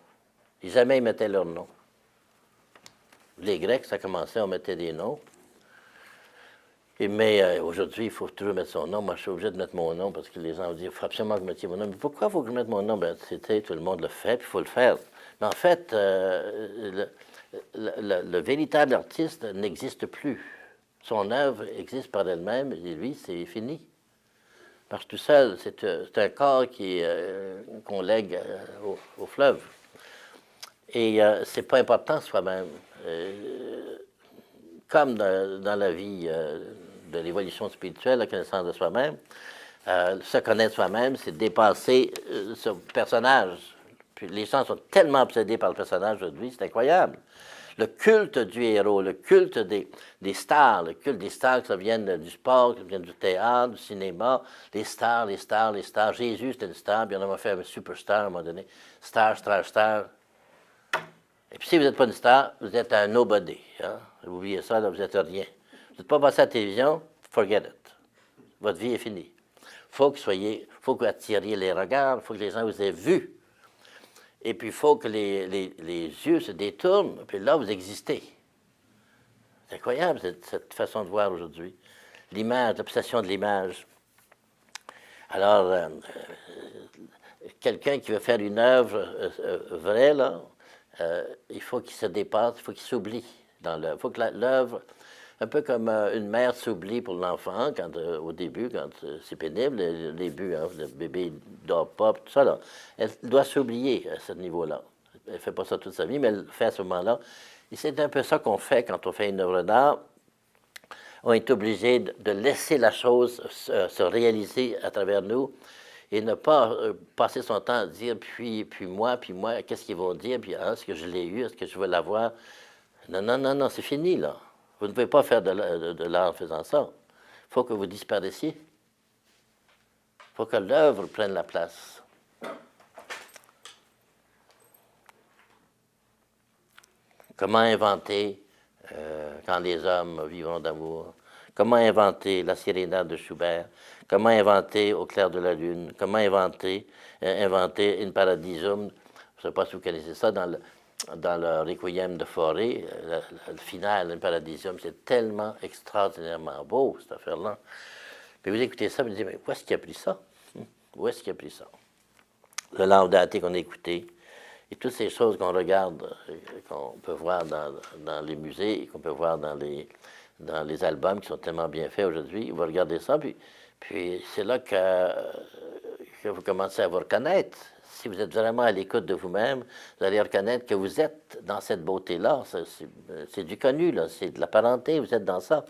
[SPEAKER 1] Jamais ils mettaient leur nom. Les Grecs, ça commençait, on mettait des noms. Mais aujourd'hui, il faut toujours mettre son nom. Moi, je suis obligé de mettre mon nom parce que les gens vont dire, il faut absolument que vous mettiez mon nom. Mais pourquoi il faut que je mette mon nom? Ben, tout le monde le fait, puis il faut le faire. Mais en fait, le véritable artiste n'existe plus. Son œuvre existe par elle-même, et lui, c'est fini. Parce que tout seul, c'est un corps qu'on lègue au fleuve. Et c'est pas important soi-même. Comme dans la vie de l'évolution spirituelle, la connaissance de soi-même, se connaître soi-même, c'est dépasser ce personnage. Puis les gens sont tellement obsédés par le personnage aujourd'hui, c'est incroyable. Le culte du héros, le culte des stars, le culte des stars, que ça vienne du sport, que ça vienne du théâtre, du cinéma, les stars, les stars, les stars. Jésus, c'était une star, puis on a fait un superstar à un moment donné. Star, star, star. Et puis si vous n'êtes pas une star, vous êtes un nobody. Hein? Vous oubliez ça, là, vous n'êtes rien. Vous n'êtes pas passé à la télévision, forget it. Votre vie est finie. Faut que vous attiriez les regards, il faut que les gens vous aient vu. Et puis il faut que les yeux se détournent, puis là, vous existez. C'est incroyable, cette façon de voir aujourd'hui. l'image, l'obsession de l'image. Alors, quelqu'un qui veut faire une œuvre vraie, là, il faut qu'il se dépasse, il faut qu'il s'oublie dans l'œuvre. Il faut que l'œuvre, un peu comme une mère s'oublie pour l'enfant, quand au début, quand c'est pénible, le début, hein, le bébé ne dort pas, tout ça, là, elle doit s'oublier à ce niveau-là. Elle ne fait pas ça toute sa vie, mais elle le fait à ce moment-là. Et c'est un peu ça qu'on fait quand on fait une œuvre d'art. On est obligé de laisser la chose se réaliser à travers nous et ne pas passer son temps à dire puis moi, qu'est-ce qu'ils vont dire, puis est-ce que je l'ai eu, est-ce que je veux l'avoir. Non, non, non, non, c'est fini, là. Vous ne pouvez pas faire de l'art en faisant ça. Il faut que vous disparaissiez. Il faut que l'œuvre prenne la place. Comment inventer quand les hommes vivront d'amour? Comment inventer la sérénade de Schubert? Comment inventer Au clair de la lune? Comment inventer In Paradisum? Je ne sais pas si vous connaissez ça, dans le Requiem de Fauré, le final, In Paradisum, c'est tellement extraordinairement beau, cette affaire-là. Puis vous écoutez ça, vous dites, mais où est-ce qu'il a pris ça? Où est-ce qu'il a pris ça? Le Laudate qu'on a écouté, et toutes ces choses qu'on regarde, qu'on peut voir dans les musées, qu'on peut voir dans les albums qui sont tellement bien faits aujourd'hui, vous regardez ça, puis c'est là que vous commencez à vous reconnaître. Si vous êtes vraiment à l'écoute de vous-même, vous allez reconnaître que vous êtes dans cette beauté-là. C'est du connu, là, c'est de la parenté, vous êtes dans ça.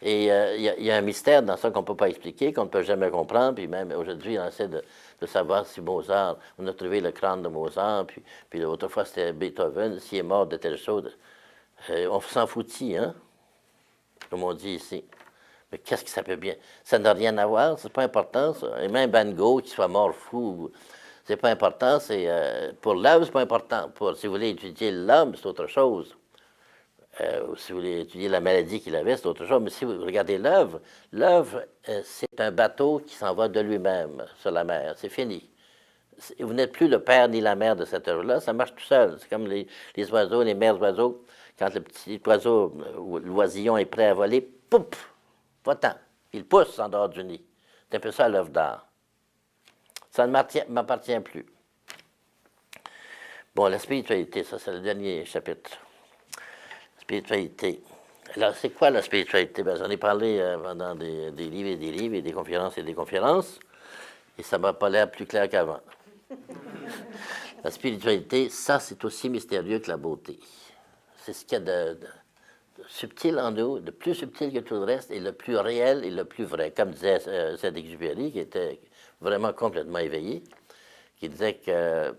[SPEAKER 1] Et il y a un mystère dans ça qu'on ne peut pas expliquer, qu'on ne peut jamais comprendre, puis même aujourd'hui, on essaie de savoir si Mozart, on a trouvé le crâne de Mozart, puis autrefois c'était Beethoven, s'il est mort de telle chose, on s'en foutit, hein, comme on dit ici. Mais qu'est-ce que ça peut bien? Ça n'a rien à voir, c'est pas important, ça. Et même Van Gogh, qui soit mort fou, c'est pas important, pour l'œuvre, c'est pas important. Si vous voulez étudier l'homme, c'est autre chose. Si vous voulez étudier la maladie qu'il avait, c'est autre chose. Mais si vous regardez l'œuvre, c'est un bateau qui s'en va de lui-même sur la mer. C'est fini. Vous n'êtes plus le père ni la mère de cette œuvre-là, ça marche tout seul. C'est comme les oiseaux, les mères oiseaux. Quand le petit oiseau, l'oisillon est prêt à voler, pouf, va-t'en. Il pousse en dehors du nid. C'est un peu ça l'œuvre d'art. Ça ne m'appartient plus. Bon, la spiritualité, ça c'est le dernier chapitre. Spiritualité. Alors, c'est quoi la spiritualité? Ben, j'en ai parlé pendant des livres et des livres, et des conférences, et ça ne m'a pas l'air plus clair qu'avant. La spiritualité, ça, c'est aussi mystérieux que la beauté. C'est ce qu'il y a de subtil en nous, de plus subtil que tout le reste, et le plus réel et le plus vrai. Comme disait Saint-Exupéry, qui était vraiment complètement éveillé, qui disait que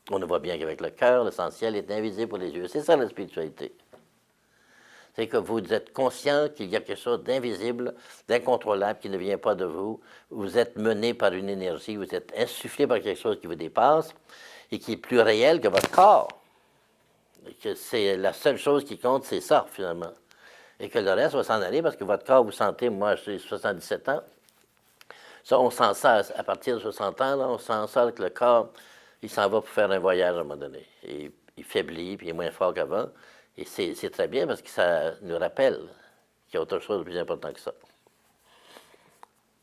[SPEAKER 1] on ne voit bien qu'avec le cœur, l'essentiel est invisible pour les yeux. C'est ça la spiritualité. C'est que vous êtes conscient qu'il y a quelque chose d'invisible, d'incontrôlable, qui ne vient pas de vous. Vous êtes mené par une énergie, vous êtes insufflé par quelque chose qui vous dépasse et qui est plus réel que votre corps. Et que c'est la seule chose qui compte, c'est ça, finalement. Et que le reste va s'en aller parce que votre corps, vous sentez, moi j'ai 77 ans, ça, on sent ça à partir de 60 ans, là, on sent ça que le corps, il s'en va pour faire un voyage à un moment donné. Et il faiblit, puis il est moins fort qu'avant. Et c'est très bien parce que ça nous rappelle qu'il y a autre chose de plus important que ça.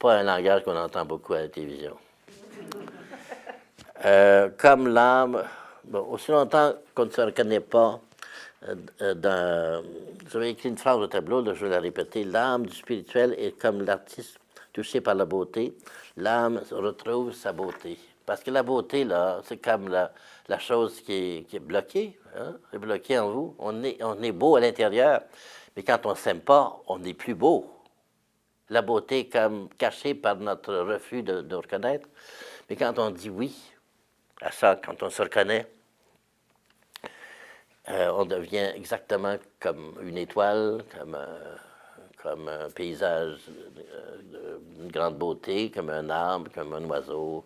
[SPEAKER 1] Pas un langage qu'on entend beaucoup à la télévision. Comme l'âme, bon, aussi longtemps qu'on ne se reconnaît pas, j'avais écrit une phrase au tableau, là, je vais la répéter, l'âme du spirituel est comme l'artiste touché par la beauté, l'âme retrouve sa beauté. Parce que la beauté, là, c'est comme la chose qui est bloquée, hein? C'est bloqué en vous. On est beau à l'intérieur, mais quand on ne s'aime pas, on n'est plus beau. La beauté est comme cachée par notre refus de reconnaître. Mais quand on dit oui à ça, quand on se reconnaît, on devient exactement comme une étoile, comme un paysage d'une grande beauté, comme un arbre, comme un oiseau,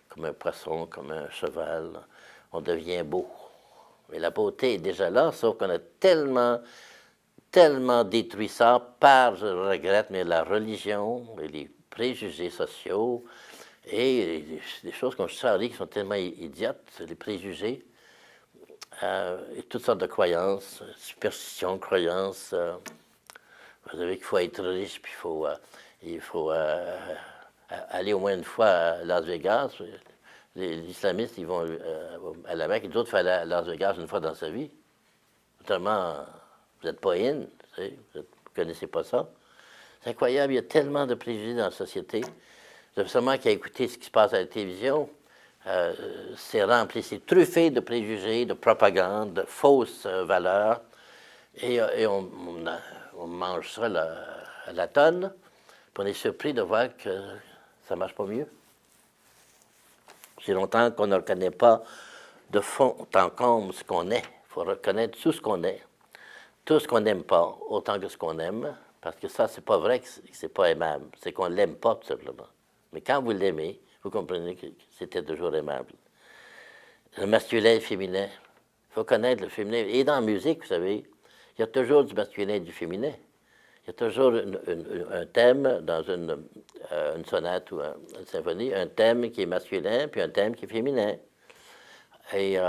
[SPEAKER 1] comme un poisson, comme un cheval. On devient beau. Mais la beauté est déjà là, sauf qu'on a tellement détruit ça par, je le regrette, mais la religion et les préjugés sociaux et des choses comme ça qui sont tellement idiotes, les préjugés, et toutes sortes de croyances, superstitions, croyances, Vous savez qu'il faut être riche, puis il faut aller au moins une fois à Las Vegas. Les islamistes, ils vont à la Mecque, et d'autres font aller à Las Vegas une fois dans sa vie. Notamment, vous n'êtes pas in, vous ne connaissez pas ça. C'est incroyable, il y a tellement de préjugés dans la société. Vous avez seulement qu'à écouter ce qui se passe à la télévision. C'est rempli, c'est truffé de préjugés, de propagande, de fausses valeurs. Et on mange ça à la tonne. Puis on est surpris de voir que ça ne marche pas mieux. C'est longtemps qu'on ne reconnaît pas de fond en comble ce qu'on est. Il faut reconnaître tout ce qu'on est. Tout ce qu'on n'aime pas, autant que ce qu'on aime. Parce que ça, c'est pas vrai que c'est pas aimable. C'est qu'on ne l'aime pas, tout simplement. Mais quand vous l'aimez, vous comprenez que c'était toujours aimable. Le masculin et le féminin. Il faut connaître le féminin. Et dans la musique, vous savez, il y a toujours du masculin et du féminin. Il y a toujours un thème dans une sonate ou une symphonie, un thème qui est masculin, puis un thème qui est féminin. Et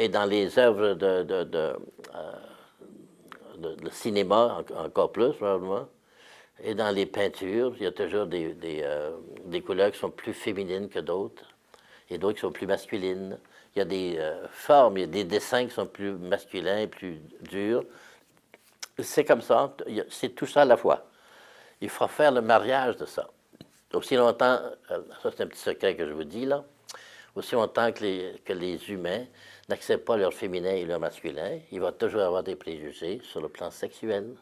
[SPEAKER 1] dans les œuvres de cinéma, encore plus, probablement, et dans les peintures, il y a toujours des couleurs qui sont plus féminines que d'autres, et d'autres qui sont plus masculines. Il y a des formes, il y a des dessins qui sont plus masculins et plus durs. C'est comme ça, c'est tout ça à la fois. Il faut faire le mariage de ça. Aussi longtemps, ça c'est un petit secret que je vous dis là, aussi longtemps que les humains n'acceptent pas leur féminin et leur masculin, il va toujours avoir des préjugés sur le plan sexuel.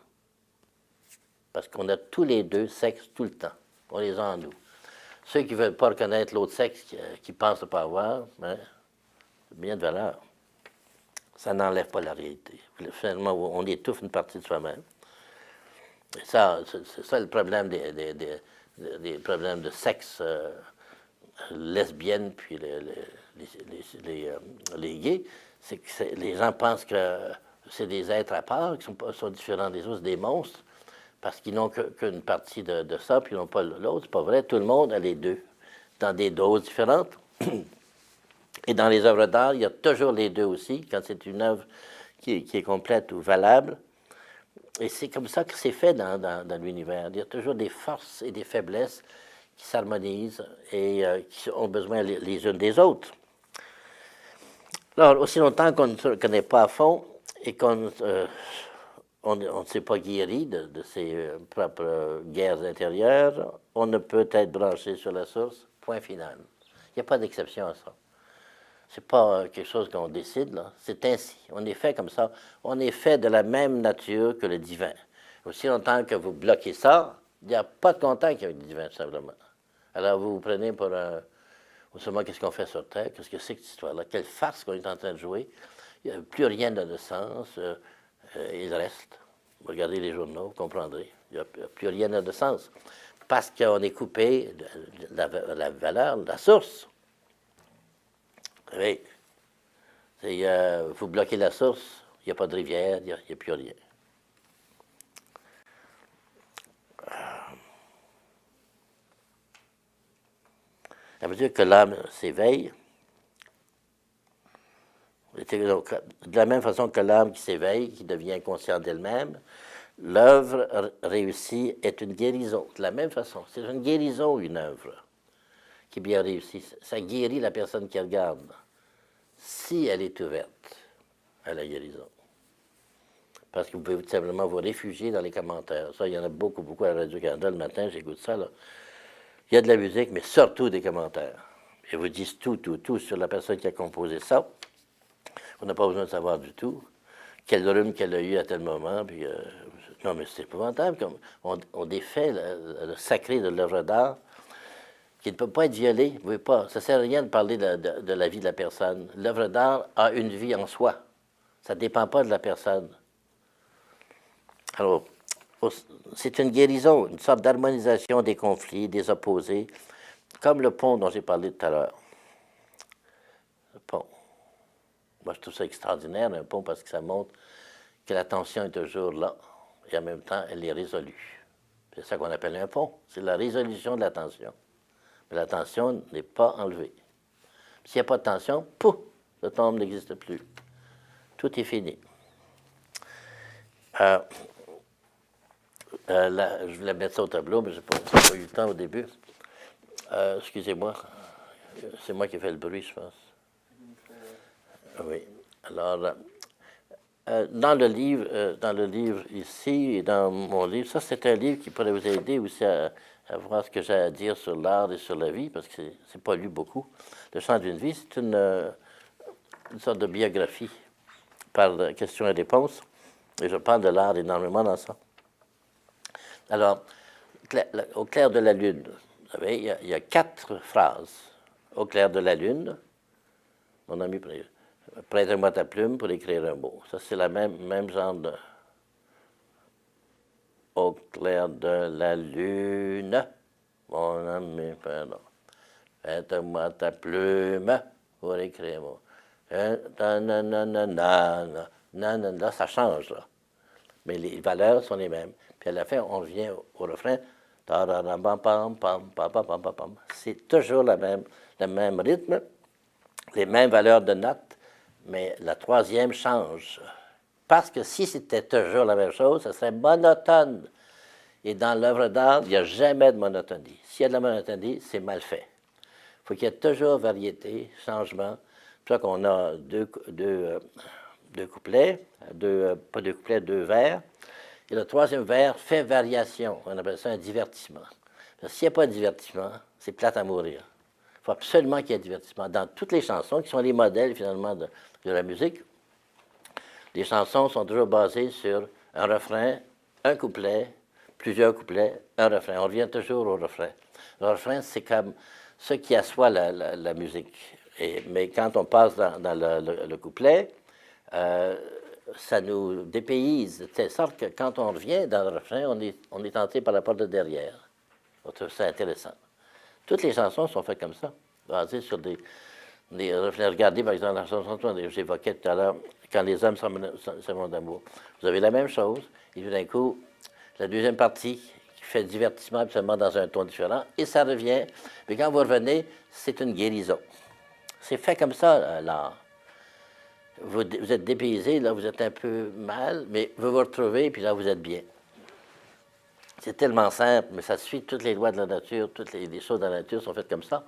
[SPEAKER 1] Parce qu'on a tous les deux sexes tout le temps. On les a en nous. Ceux qui ne veulent pas reconnaître l'autre sexe, qui pensent ne pas avoir, ben, c'est bien de valeur. Ça n'enlève pas la réalité. Finalement, on étouffe une partie de soi-même. Et ça, c'est ça le problème des problèmes de sexe lesbiennes puis les gays, c'est que les gens pensent que c'est des êtres à part, qui sont différents des autres, des monstres, parce qu'ils n'ont qu'une partie de ça, puis ils n'ont pas l'autre. C'est pas vrai. Tout le monde a les deux, dans des doses différentes. Et dans les œuvres d'art, il y a toujours les deux aussi, quand c'est une œuvre qui est complète ou valable. Et c'est comme ça que c'est fait dans l'univers. Il y a toujours des forces et des faiblesses qui s'harmonisent et qui ont besoin les unes des autres. Alors, aussi longtemps qu'on ne se connaît pas à fond et qu'on ne s'est pas guéri de ses propres guerres intérieures, on ne peut être branché sur la source, point final. Il n'y a pas d'exception à ça. C'est pas quelque chose qu'on décide, là. C'est ainsi. On est fait comme ça. On est fait de la même nature que le divin. Aussi longtemps que vous bloquez ça, il n'y a pas de contact avec le divin, simplement. Alors vous vous prenez pour un... Ou seulement qu'est-ce qu'on fait sur Terre? Qu'est-ce que c'est que cette histoire-là? Quelle farce qu'on est en train de jouer? Il n'y a plus rien de sens. Il reste. Regardez les journaux, vous comprendrez. Il n'y a plus rien de sens. Parce qu'on est coupé de la valeur, de la source. Oui. Vous bloquez la source, il n'y a pas de rivière, il n'y a plus rien. Ça veut dire que l'âme s'éveille. De la même façon que l'âme qui s'éveille, qui devient consciente d'elle-même, l'œuvre réussie est une guérison. De la même façon, c'est une guérison, une œuvre qui est bien réussie. Ça guérit la personne qui regarde, si elle est ouverte à la guérison. Parce que vous pouvez tout simplement vous réfugier dans les commentaires. Ça, il y en a beaucoup, beaucoup à Radio-Canada le matin, j'écoute ça, là. Il y a de la musique, mais surtout des commentaires. Ils vous disent tout sur la personne qui a composé ça. On n'a pas besoin de savoir du tout. Quel rhume qu'elle a eu à tel moment. Puis, non, mais c'est épouvantable. On défait le sacré de l'œuvre d'art qui ne peut pas être violé. Vous pouvez pas. Ça ne sert à rien de parler de la vie de la personne. L'œuvre d'art a une vie en soi. Ça ne dépend pas de la personne. Alors, c'est une guérison, une sorte d'harmonisation des conflits, des opposés, comme le pont dont j'ai parlé tout à l'heure. Le pont. Moi, je trouve ça extraordinaire, un pont, parce que ça montre que la tension est toujours là, et en même temps, elle est résolue. C'est ça qu'on appelle un pont, c'est la résolution de la tension. Mais la tension n'est pas enlevée. S'il n'y a pas de tension, pouf, le tombe n'existe plus. Tout est fini. Là, je voulais mettre ça au tableau, mais je n'ai pas eu le temps au début. Excusez-moi. C'est moi qui ai fait le bruit, je pense. Oui. Alors, dans le livre ici et dans mon livre, ça c'est un livre qui pourrait vous aider aussi à voir ce que j'ai à dire sur l'art et sur la vie, parce que c'est pas lu beaucoup. Le chant d'une vie, c'est une sorte de biographie par questions et réponses, et je parle de l'art énormément dans ça. Alors, au clair de la lune, vous savez, il y a 4 phrases. Au clair de la lune, mon ami, prête-moi ta plume pour écrire un mot. Ça, c'est la même genre de... Au clair de la lune, mon ami, pardon. Prête-moi ta plume pour écrire un mot. Là, ça change, là. Mais les valeurs sont les mêmes. Puis à la fin, on revient au refrain. C'est toujours le même rythme, les mêmes valeurs de notes, mais la troisième change. Parce que si c'était toujours la même chose, ça serait monotone. Et dans l'œuvre d'art, il n'y a jamais de monotonie. S'il y a de la monotonie, c'est mal fait. Il faut qu'il y ait toujours variété, changement. C'est pour ça qu'on a deux couplets, pas deux couplets, 2 vers. Et le troisième vers fait variation. On appelle ça un divertissement. S'il n'y a pas de divertissement, c'est plate à mourir. Il faut absolument qu'il y ait divertissement. Dans toutes les chansons, qui sont les modèles finalement de la musique, les chansons sont toujours basées sur un refrain, un couplet, plusieurs couplets, un refrain. On revient toujours au refrain. Le refrain, c'est comme ce qui assoit la musique. Mais quand on passe dans le couplet, ça nous dépayse, de telle sorte que quand on revient dans le refrain, on est tenté par la porte de derrière. C'est intéressant. Toutes les chansons sont faites comme ça, basées sur des refrains. Regardez, par exemple, la chanson que j'évoquais tout à l'heure, Quand les hommes s'aiment d'amour. Vous avez la même chose, et tout d'un coup, la deuxième partie qui fait divertissement absolument dans un ton différent, et ça revient. Mais quand vous revenez, c'est une guérison. C'est fait comme ça, l'art. Vous êtes dépaysé, là, vous êtes un peu mal, mais vous vous retrouvez, puis là, vous êtes bien. C'est tellement simple, mais ça suit toutes les lois de la nature, toutes les choses de la nature sont faites comme ça.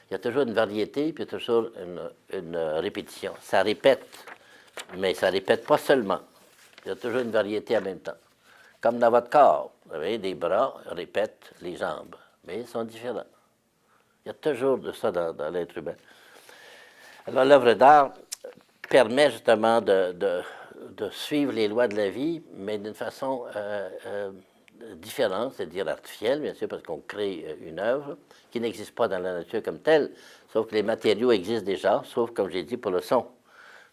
[SPEAKER 1] Il y a toujours une variété, puis il y a toujours une répétition. Ça répète, mais ça répète pas seulement. Il y a toujours une variété en même temps. Comme dans votre corps, vous avez des bras répètent les jambes, mais ils sont différents. Il y a toujours de ça dans l'être humain. Alors, l'œuvre d'art permet justement de suivre les lois de la vie, mais d'une façon différente, c'est-à-dire artificielle, bien sûr, parce qu'on crée une œuvre qui n'existe pas dans la nature comme telle, sauf que les matériaux existent déjà, sauf, comme j'ai dit, pour le son.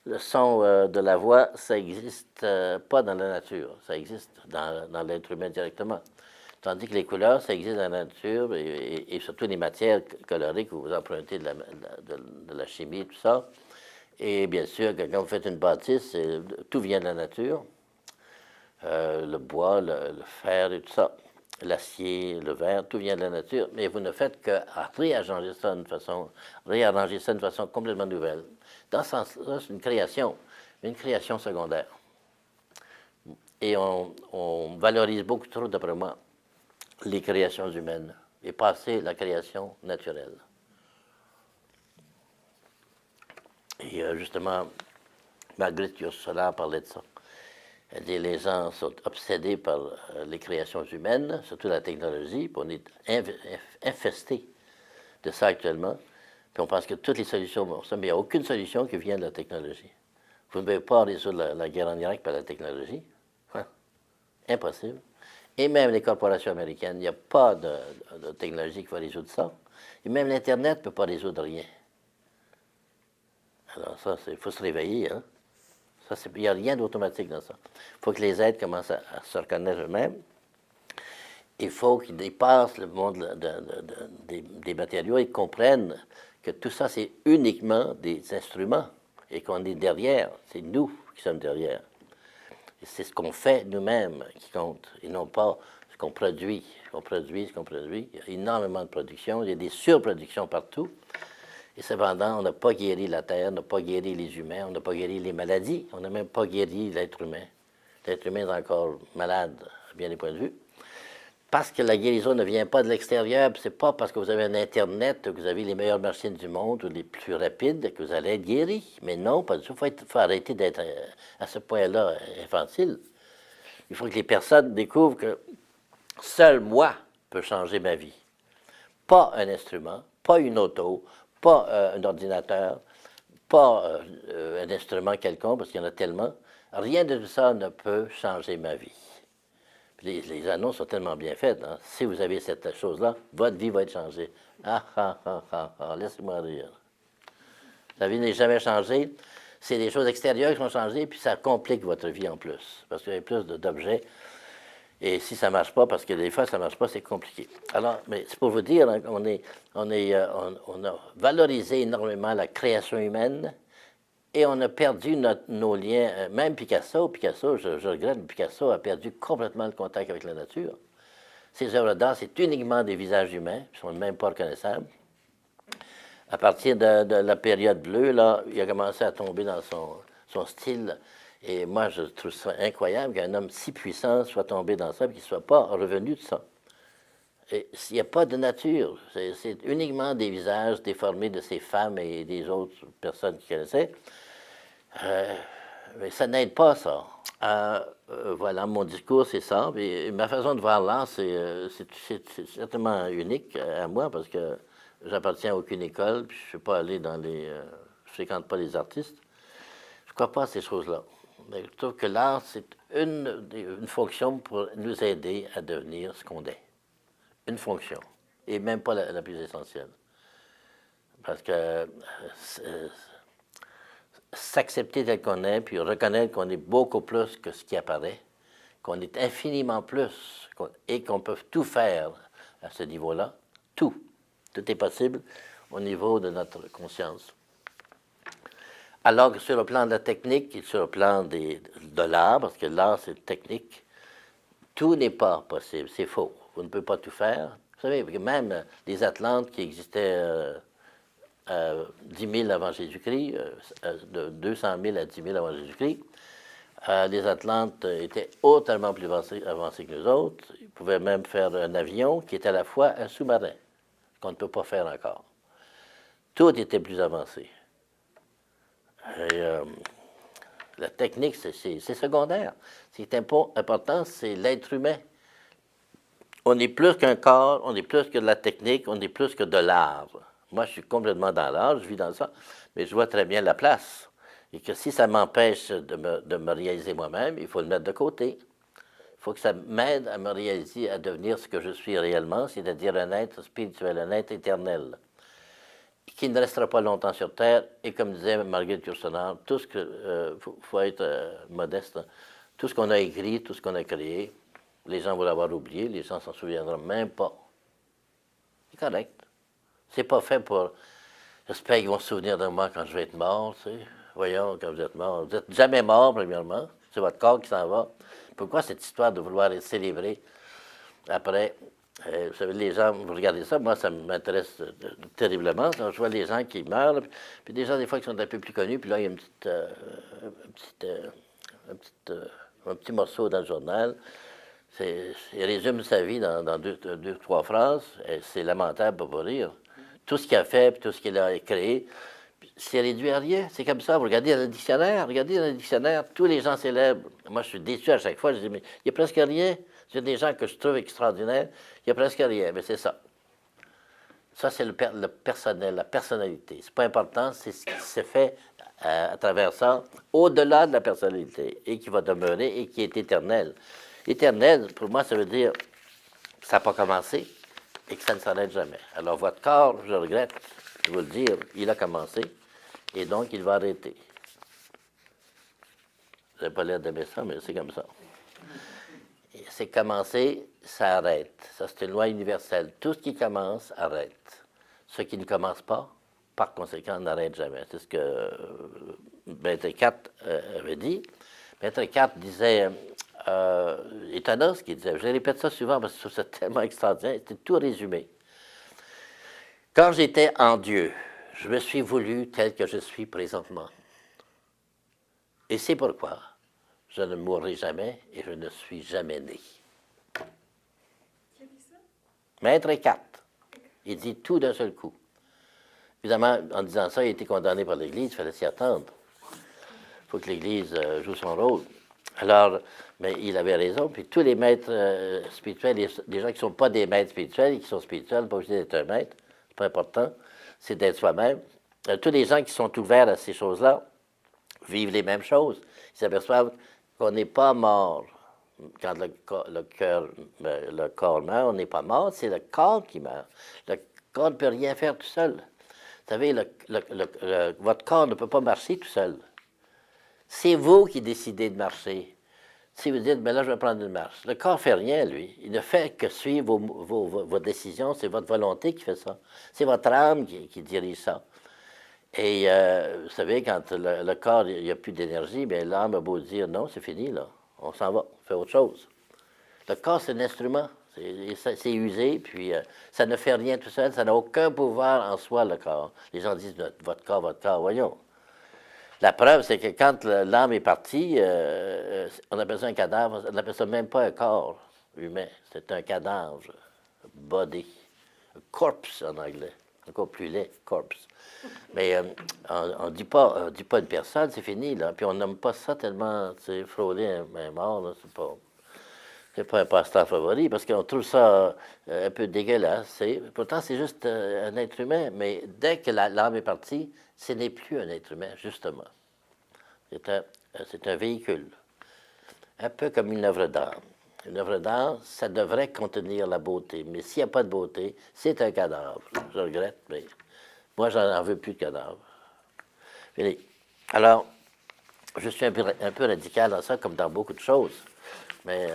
[SPEAKER 1] Le son de la voix, ça n'existe pas dans la nature, ça existe dans l'être humain directement. Tandis que les couleurs, ça existe dans la nature, et surtout les matières colorées que vous empruntez de la chimie, tout ça. Et bien sûr, quand vous faites une bâtisse, tout vient de la nature. Le bois, le fer et tout ça. L'acier, le verre, tout vient de la nature. Mais vous ne faites que réarranger ça d'une façon complètement nouvelle. Dans ce sens-là, c'est une création, mais une création secondaire. Et on valorise beaucoup trop, d'après moi, les créations humaines et passer la création naturelle. Et justement, Marguerite Yourcenar parlait de ça. Elle dit les gens sont obsédés par les créations humaines, surtout la technologie, puis on est infesté de ça actuellement. Puis on pense que toutes les solutions vont ça, mais il n'y a aucune solution qui vient de la technologie. Vous ne pouvez pas résoudre la guerre en Irak par la technologie. Hein? Impossible. Et même les corporations américaines, il n'y a pas de technologie qui va résoudre ça. Et même l'Internet ne peut pas résoudre rien. Alors ça, il faut se réveiller. Hein? Il n'y a rien d'automatique dans ça. Il faut que les êtres commencent à se reconnaître eux-mêmes. Il faut qu'ils dépassent le monde des matériaux et comprennent que tout ça, c'est uniquement des instruments et qu'on est derrière. C'est nous qui sommes derrière. Et c'est ce qu'on fait nous-mêmes qui compte et non pas ce qu'on produit. Ce qu'on produit. Il y a énormément de production. Il y a des surproductions partout. Et cependant, on n'a pas guéri la Terre, on n'a pas guéri les humains, on n'a pas guéri les maladies, on n'a même pas guéri l'être humain. L'être humain est encore malade à bien des points de vue. parce que la guérison ne vient pas de l'extérieur, c'est pas parce que vous avez un Internet, que vous avez les meilleures machines du monde ou les plus rapides que vous allez être guéri. Mais non, pas du tout. Il faut arrêter d'être à ce point-là infantile. Il faut que les personnes découvrent que seul moi peux changer ma vie. Pas un instrument, pas une auto, pas un ordinateur, pas un instrument quelconque, parce qu'il y en a tellement. Rien de tout ça ne peut changer ma vie. Les annonces sont tellement bien faites. Hein. Si vous avez cette chose-là, votre vie va être changée. Laissez-moi rire. La vie n'est jamais changée. C'est des choses extérieures qui sont changées, puis ça complique votre vie en plus, parce qu'il y a plus d'objets. Et si ça ne marche pas, parce que des fois, ça ne marche pas, c'est compliqué. Alors, mais c'est pour vous dire hein, on a valorisé énormément la création humaine et on a perdu nos liens. Même Picasso, je regrette, Picasso a perdu complètement le contact avec la nature. Ses œuvres d'art, c'est uniquement des visages humains, qui ne sont même pas reconnaissables. À partir de la période bleue, là, il a commencé à tomber dans son style. Et moi, je trouve ça incroyable qu'un homme si puissant soit tombé dans ça et qu'il ne soit pas revenu de ça. Il n'y a pas de nature. C'est uniquement des visages déformés de ces femmes et des autres personnes qu'il connaissait. Mais ça n'aide pas, ça. Voilà, mon discours, c'est ça. Et ma façon de voir l'art, c'est certainement unique à moi parce que j'appartiens à aucune école, puis je ne suis pas allé dans les... je ne fréquente pas les artistes. Je ne crois pas à ces choses-là. Mais je trouve que l'art, c'est une fonction pour nous aider à devenir ce qu'on est. Une fonction. Et même pas la plus essentielle. Parce que s'accepter tel qu'on est, puis reconnaître qu'on est beaucoup plus que ce qui apparaît, qu'on est infiniment plus, et qu'on peut tout faire à ce niveau-là, tout. Tout est possible au niveau de notre conscience. Alors que sur le plan de la technique et sur le plan de l'art, parce que l'art c'est technique, tout n'est pas possible, c'est faux. Vous ne pouvez pas tout faire. Vous savez, même les Atlantes qui existaient 10 000 avant Jésus-Christ, de 200 000 à 10 000 avant Jésus-Christ, les Atlantes étaient autrement plus avancés que nous autres. Ils pouvaient même faire un avion qui est à la fois un sous-marin, qu'on ne peut pas faire encore. Tout était plus avancé. Et, la technique, c'est secondaire. Ce qui est important, c'est l'être humain. On est plus qu'un corps, on est plus que de la technique, on est plus que de l'art. Moi, je suis complètement dans l'art, je vis dans ça, mais je vois très bien la place. Et que si ça m'empêche de me réaliser moi-même, il faut le mettre de côté. Il faut que ça m'aide à me réaliser, à devenir ce que je suis réellement, c'est-à-dire un être spirituel, un être éternel, qui ne restera pas longtemps sur Terre. Et comme disait Marguerite Yourcenar, tout ce que faut être modeste, hein, tout ce qu'on a écrit, tout ce qu'on a créé, les gens vont l'avoir oublié, les gens s'en souviendront même pas. C'est correct. C'est pas fait pour... J'espère qu'ils vont se souvenir de moi quand je vais être mort, tu sais. Voyons, quand vous êtes mort. Vous n'êtes jamais mort, premièrement. C'est votre corps qui s'en va. Pourquoi cette histoire de vouloir être célébré après? Vous savez, les gens, vous regardez ça, moi, ça m'intéresse terriblement. Donc, je vois les gens qui meurent, puis des gens, des fois, qui sont un peu plus connus, puis là, il y a un petit morceau dans le journal. Il résume sa vie dans deux, trois phrases, et c'est lamentable pour pas rire. Tout ce qu'il a fait, puis tout ce qu'il a créé, c'est réduit à rien. C'est comme ça. Vous regardez dans le dictionnaire, tous les gens célèbres. Moi, je suis déçu à chaque fois. Je dis, mais il n'y a presque rien. Il y a des gens que je trouve extraordinaires. Il n'y a presque rien. Mais c'est ça. Ça, c'est le personnel, la personnalité. C'est pas important. C'est ce qui s'est fait à travers ça, au-delà de la personnalité, et qui va demeurer, et qui est éternel. Éternel, pour moi, ça veut dire que ça n'a pas commencé et que ça ne s'arrête jamais. Alors, votre corps, je regrette de vous le dire, il a commencé, et donc il va arrêter. Vous n'avez pas l'air d'aimer ça, mais c'est comme ça. C'est commencé, ça arrête. Ça, c'est une loi universelle. Tout ce qui commence, arrête. Ce qui ne commence pas, par conséquent, n'arrête jamais. C'est ce que Maître Eckhart avait dit. Maître Eckhart disait, étonnant ce qu'il disait, je répète ça souvent parce que je trouve ça tellement extraordinaire, c'était tout résumé. Quand j'étais en Dieu, je me suis voulu tel que je suis présentement. Et c'est pourquoi je ne mourrai jamais et je ne suis jamais né. Maître Eckhart. Il dit tout d'un seul coup. Évidemment, en disant ça, il a été condamné par l'Église, il fallait s'y attendre. Il faut que l'Église joue son rôle. Alors, mais il avait raison, puis tous les maîtres spirituels, les gens qui ne sont pas des maîtres spirituels, et qui sont spirituels, pas obligé d'être un maître, c'est pas important, c'est d'être soi-même. Tous les gens qui sont ouverts à ces choses-là vivent les mêmes choses. Ils s'aperçoivent qu'on n'est pas mort. Quand le corps meurt, on n'est pas mort, c'est le corps qui meurt. Le corps ne peut rien faire tout seul. Vous savez, votre corps ne peut pas marcher tout seul. C'est vous qui décidez de marcher. Si vous dites, ben là, je vais prendre une marche, le corps ne fait rien, lui. Il ne fait que suivre vos décisions, c'est votre volonté qui fait ça. C'est votre âme qui dirige ça. Et vous savez, quand le corps, il n'y a plus d'énergie, bien l'âme a beau dire, non, c'est fini, là. On s'en va, on fait autre chose. Le corps, c'est un instrument. C'est usé, puis ça ne fait rien tout seul. Ça n'a aucun pouvoir en soi, le corps. Les gens disent, votre corps, voyons. La preuve, c'est que quand l'âme est partie, on appelle ça un cadavre, on n'appelle ça même pas un corps humain. C'est un cadavre, body, corpse en anglais, encore plus laid, corpse. Mais on ne dit pas une personne, c'est fini, là. Puis on n'aime pas ça tellement, c'est frôler un mort, là, c'est pas un passe-temps favori, parce qu'on trouve ça un peu dégueulasse. Pourtant, c'est juste un être humain, mais dès que l'âme est partie, ce n'est plus un être humain, justement. C'est un véhicule, un peu comme une œuvre d'art. Une œuvre d'art, ça devrait contenir la beauté, mais s'il n'y a pas de beauté, c'est un cadavre. Je regrette, mais moi, j'en veux plus de cadavres. Alors, je suis un peu radical dans ça, comme dans beaucoup de choses. Mais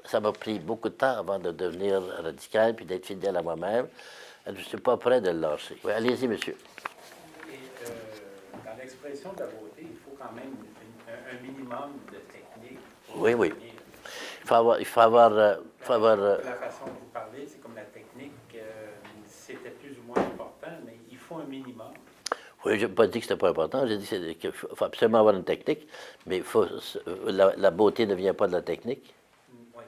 [SPEAKER 1] ça m'a pris beaucoup de temps avant de devenir radical puis d'être fidèle à moi-même. Je ne suis pas prêt de le lâcher. Oui, allez-y, monsieur.
[SPEAKER 2] Et dans l'expression de la beauté, il faut quand même un minimum de technique.
[SPEAKER 1] Oui, oui. Il faut avoir
[SPEAKER 2] la façon dont vous parlez, c'est comme la technique, c'était plus ou moins important, mais il faut un minimum.
[SPEAKER 1] Oui, je n'ai pas dit que ce n'était pas important. J'ai dit qu'il faut absolument avoir une technique, mais la beauté ne vient pas de la technique.
[SPEAKER 2] Oui.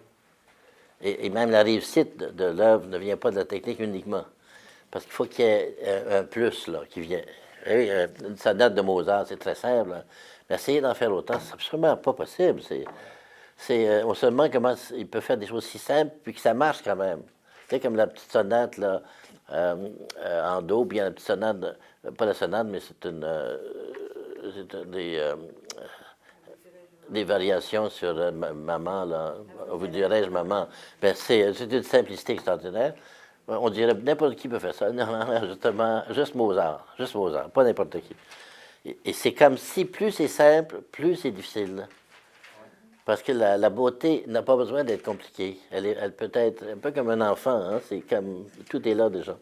[SPEAKER 1] Et même la réussite de l'œuvre ne vient pas de la technique uniquement. Parce qu'il faut qu'il y ait un plus là, qui vient. Oui, une sonate de Mozart, c'est très simple. Hein. Mais essayer d'en faire autant, c'est absolument pas possible. On se demande comment il peut faire des choses si simples, puis que ça marche quand même. Tu sais, comme la petite sonate là, en do, puis il y a la petite sonate, pas la sonate, mais c'est des variations sur maman, là. Vous dirais-je maman. Ben, c'est une simplicité extraordinaire. On dirait n'importe qui peut faire ça. Non, justement, juste Mozart, pas n'importe qui. Et c'est comme si plus c'est simple, plus c'est difficile. Parce que la beauté n'a pas besoin d'être compliquée. Elle peut être un peu comme un enfant, hein? C'est comme tout est là déjà.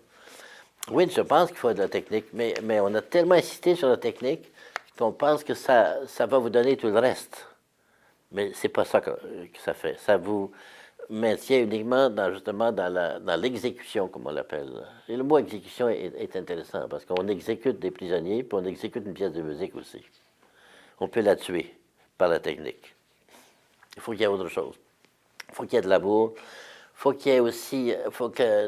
[SPEAKER 1] Oui, je pense qu'il faut de la technique, mais on a tellement insisté sur la technique qu'on pense que ça va vous donner tout le reste. Mais c'est pas ça que ça fait. Ça vous maintient uniquement dans l'exécution, comme on l'appelle. Et le mot exécution est intéressant parce qu'on exécute des prisonniers, puis on exécute une pièce de musique aussi. On peut la tuer par la technique. Il faut qu'il y ait autre chose. Il faut qu'il y ait de l'amour. Il faut qu'il y ait aussi, faut que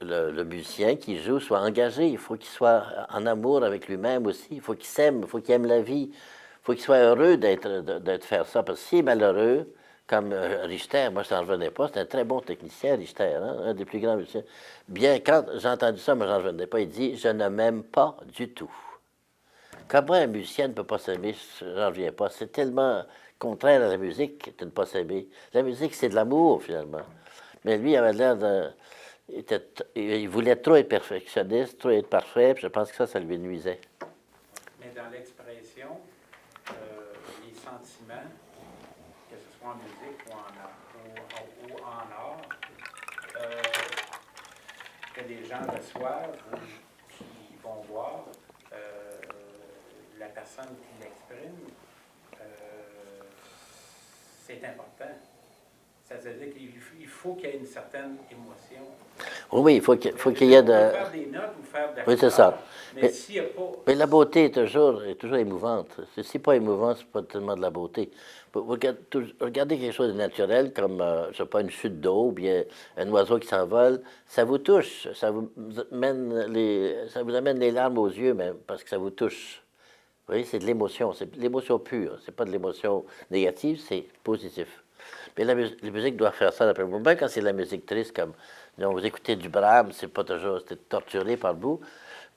[SPEAKER 1] le musicien qui joue soit engagé. Il faut qu'il soit en amour avec lui-même aussi. Il faut qu'il s'aime. Il faut qu'il aime la vie. Il faut qu'il soit heureux d'être faire ça. Parce que s'il est malheureux, comme Richter, moi je n'en revenais pas, c'est un très bon technicien, Richter, hein, un des plus grands musiciens. Bien, quand j'ai entendu ça, moi je n'en revenais pas, il dit « Je ne m'aime pas du tout ». Comment un musicien ne peut pas s'aimer, je n'en reviens pas. C'est tellement contraire à la musique de ne pas s'aimer. La musique, c'est de l'amour, finalement. Mais lui, il avait l'air de... Il voulait trop être perfectionniste, trop être parfait, puis je pense que ça lui nuisait.
[SPEAKER 2] Mais dans l'expression, les sentiments, que ce soit en musique ou en art, que les gens reçoivent ou qui vont voir, la personne qui l'exprime, c'est important. Ça veut dire qu'il faut qu'il y ait une certaine émotion.
[SPEAKER 1] Oui, il faut qu'il y ait de...
[SPEAKER 2] Faire des notes ou faire de la
[SPEAKER 1] Oui, c'est ça.
[SPEAKER 2] Mais s'il n'y a pas...
[SPEAKER 1] Mais la beauté est toujours émouvante. Si c'est pas émouvant, c'est pas tellement de la beauté. Vous regardez quelque chose de naturel, comme, je sais pas, une chute d'eau, ou bien un oiseau qui s'envole, ça vous touche. Ça vous amène les larmes aux yeux, même, parce que ça vous touche. Vous voyez, c'est de l'émotion. C'est de l'émotion pure. C'est pas de l'émotion négative, c'est positif. Mais la musique doit faire ça, d'après moi. Même quand c'est de la musique triste, comme donc, vous écoutez du Brahms, c'est pas toujours, c'est torturé par le bout,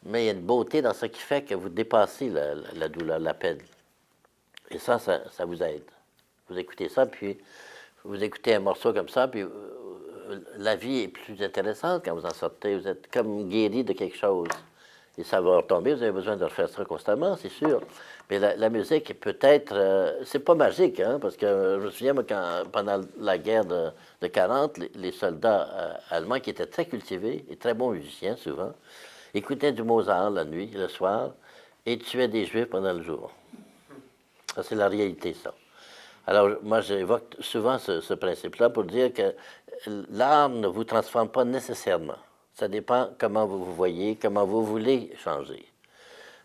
[SPEAKER 1] mais il y a une beauté dans ce qui fait que vous dépassez la douleur, la peine. Et ça vous aide. Vous écoutez ça, puis vous écoutez un morceau comme ça, puis la vie est plus intéressante quand vous en sortez. Vous êtes comme guéri de quelque chose. Et ça va retomber, vous avez besoin de refaire ça constamment, c'est sûr. Mais la musique, peut-être, c'est pas magique, hein, parce que je me souviens, moi, pendant la guerre de 40, les soldats allemands, qui étaient très cultivés et très bons musiciens, souvent, écoutaient du Mozart la nuit, le soir, et tuaient des Juifs pendant le jour. Ça, c'est la réalité, ça. Alors, moi, j'évoque souvent ce principe-là pour dire que l'art ne vous transforme pas nécessairement. Ça dépend comment vous vous voyez, comment vous voulez changer.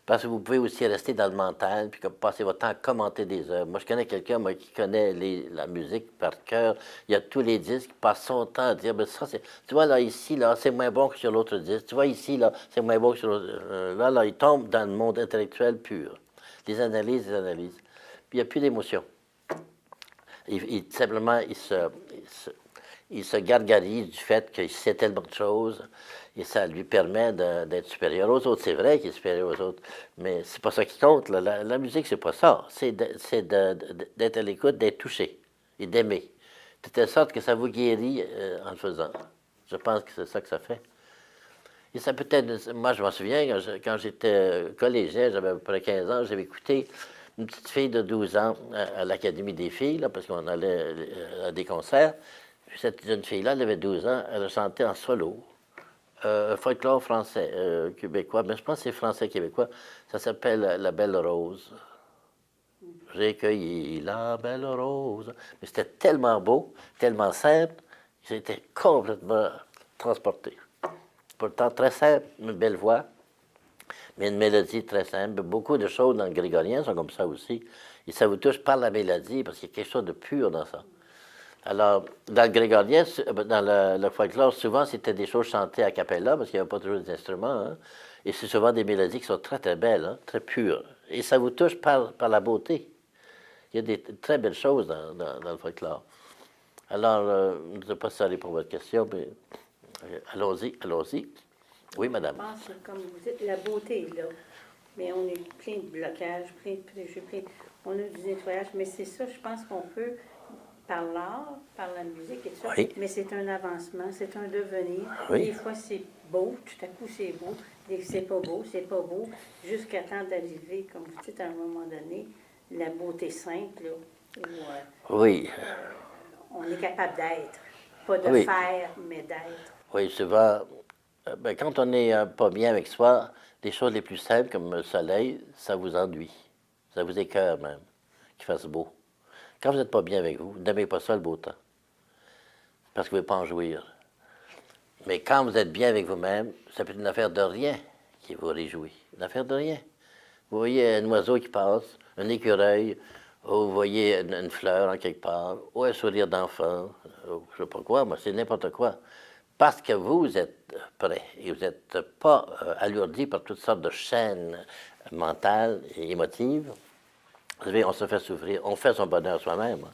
[SPEAKER 1] Parce que vous pouvez aussi rester dans le mental, puis passer votre temps à commenter des œuvres. Moi, je connais quelqu'un, moi, qui connaît la musique par cœur. Il y a tous les disques, il passe son temps à dire, ben ça, c'est... Tu vois, là, ici, là, c'est moins bon que sur l'autre disque. Tu vois, ici, là, c'est moins bon que sur l'autre... là, il tombe dans le monde intellectuel pur. Des analyses. Puis il n'y a plus d'émotion. Simplement, il se gargarise du fait qu'il sait tellement de choses et ça lui permet d'être supérieur aux autres. C'est vrai qu'il est supérieur aux autres, mais c'est pas ça qui compte. Là. La musique, c'est pas ça. C'est d'être à l'écoute, d'être touché et d'aimer. De telle sorte que ça vous guérit en le faisant. Je pense que c'est ça que ça fait. Et ça peut être... Moi, je m'en souviens, quand j'étais collégien, j'avais à peu près 15 ans, j'avais écouté une petite fille de 12 ans à l'Académie des filles, là, parce qu'on allait à des concerts. Puis cette jeune fille-là, elle avait 12 ans, elle a chanté en solo, folklore français, québécois, mais je pense que c'est français-québécois. Ça s'appelle La Belle Rose. J'ai cueilli la belle rose. Mais c'était tellement beau, tellement simple, que j'étais complètement transporté. Pourtant très simple, une belle voix, mais une mélodie très simple. Beaucoup de choses dans le grégorien sont comme ça aussi. Et ça vous touche par la mélodie, parce qu'il y a quelque chose de pur dans ça. Alors, dans le grégorien, dans le folklore, souvent, c'était des choses chantées a cappella, parce qu'il n'y avait pas toujours d'instruments. Hein? Et c'est souvent des mélodies qui sont très, très belles, hein? Très pures. Et ça vous touche par la beauté. Il y a des très belles choses dans le folklore. Alors, je ne sais pas si ça répond à votre question, mais allons-y. Oui, madame.
[SPEAKER 3] Je pense, comme vous dites, la beauté est là. Mais on est plein de blocages, plein de préjugés, on a du nettoyage. Mais c'est ça, je pense qu'on peut, par l'art, par la musique et tout ça,
[SPEAKER 1] oui.
[SPEAKER 3] Mais c'est un avancement, c'est un devenir.
[SPEAKER 1] Oui.
[SPEAKER 3] Des fois, c'est beau, tout à coup, c'est beau. Des fois, c'est pas beau, jusqu'à temps d'arriver, comme vous dites, à un moment donné, la beauté simple, là, où
[SPEAKER 1] oui.
[SPEAKER 3] On est capable d'être. Pas de faire, mais d'être.
[SPEAKER 1] Oui, souvent, quand on n'est pas bien avec soi, les choses les plus simples, comme le soleil, ça vous ennuie. Ça vous écoeure même, qu'il fasse beau. Quand vous n'êtes pas bien avec vous, n'aimez pas ça le beau temps. Parce que vous ne pouvez pas en jouir. Mais quand vous êtes bien avec vous-même, ça peut être une affaire de rien qui vous réjouit. Une affaire de rien. Vous voyez un oiseau qui passe, un écureuil, ou vous voyez une fleur en quelque part, ou un sourire d'enfant, je ne sais pas quoi, mais c'est n'importe quoi. Parce que vous êtes prêt et vous n'êtes pas alourdi par toutes sortes de chaînes mentales et émotives. Vous savez, on se fait souffrir, on fait son bonheur soi-même.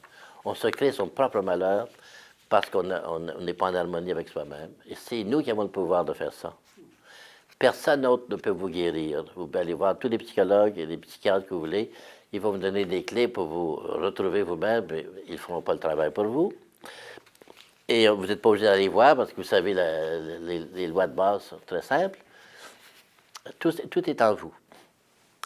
[SPEAKER 1] On se crée son propre malheur parce qu'on n'est pas en harmonie avec soi-même. Et c'est nous qui avons le pouvoir de faire ça. Personne d'autre ne peut vous guérir. Vous pouvez aller voir tous les psychologues et les psychiatres que vous voulez. Ils vont vous donner des clés pour vous retrouver vous-même, mais ils ne feront pas le travail pour vous. Et vous n'êtes pas obligé d'aller voir parce que vous savez, les lois de base sont très simples. Tout est en vous.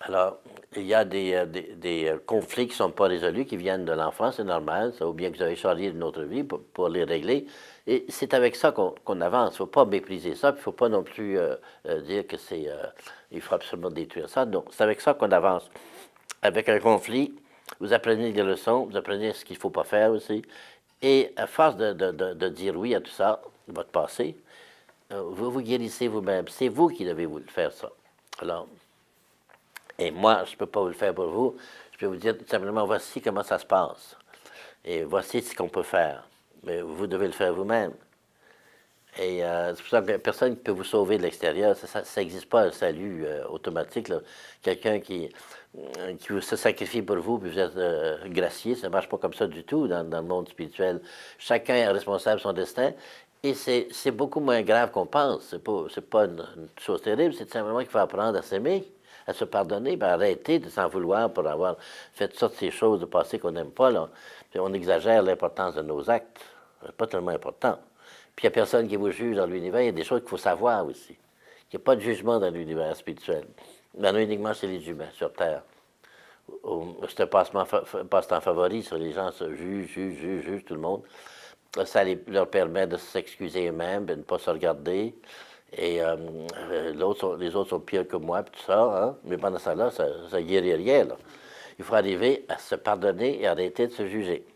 [SPEAKER 1] Alors, il y a des conflits qui ne sont pas résolus, qui viennent de l'enfance, c'est normal, ça, ou bien que vous avez choisi une autre vie pour les régler. Et c'est avec ça qu'on avance. Il ne faut pas mépriser ça, puis il ne faut pas non plus dire que il faut absolument détruire ça. Donc, c'est avec ça qu'on avance. Avec un conflit, vous apprenez des leçons, vous apprenez ce qu'il ne faut pas faire aussi. Et à force de dire oui à tout ça, votre passé, vous vous guérissez vous-même. C'est vous qui devez vous faire ça. Alors, et moi, je ne peux pas vous le faire pour vous. Je peux vous dire simplement, voici comment ça se passe. Et voici ce qu'on peut faire. Mais vous devez le faire vous-même. Et c'est pour ça que personne ne peut vous sauver de l'extérieur. Ça n'existe pas un salut automatique. Quelqu'un qui se sacrifie pour vous, puis vous êtes gracié, ça ne marche pas comme ça du tout dans le monde spirituel. Chacun est responsable de son destin. Et c'est beaucoup moins grave qu'on pense. C'est pas une chose terrible, c'est simplement qu'il faut apprendre à s'aimer, à se pardonner, puis à arrêter de s'en vouloir pour avoir fait toutes sortes de ces choses de passé qu'on n'aime pas. Là. Puis on exagère l'importance de nos actes. C'est pas tellement important. Puis il n'y a personne qui vous juge dans l'univers. Il y a des choses qu'il faut savoir aussi. Il n'y a pas de jugement dans l'univers spirituel. Il y en a uniquement chez les humains, sur Terre. C'est un passe-temps favori. Les gens se jugent tout le monde. Ça leur permet de s'excuser eux-mêmes, de ne pas se regarder. Et les autres sont pires que moi, puis tout ça. Hein? Mais pendant ça, là, ça guérit rien. Là. Il faut arriver à se pardonner et arrêter de se juger.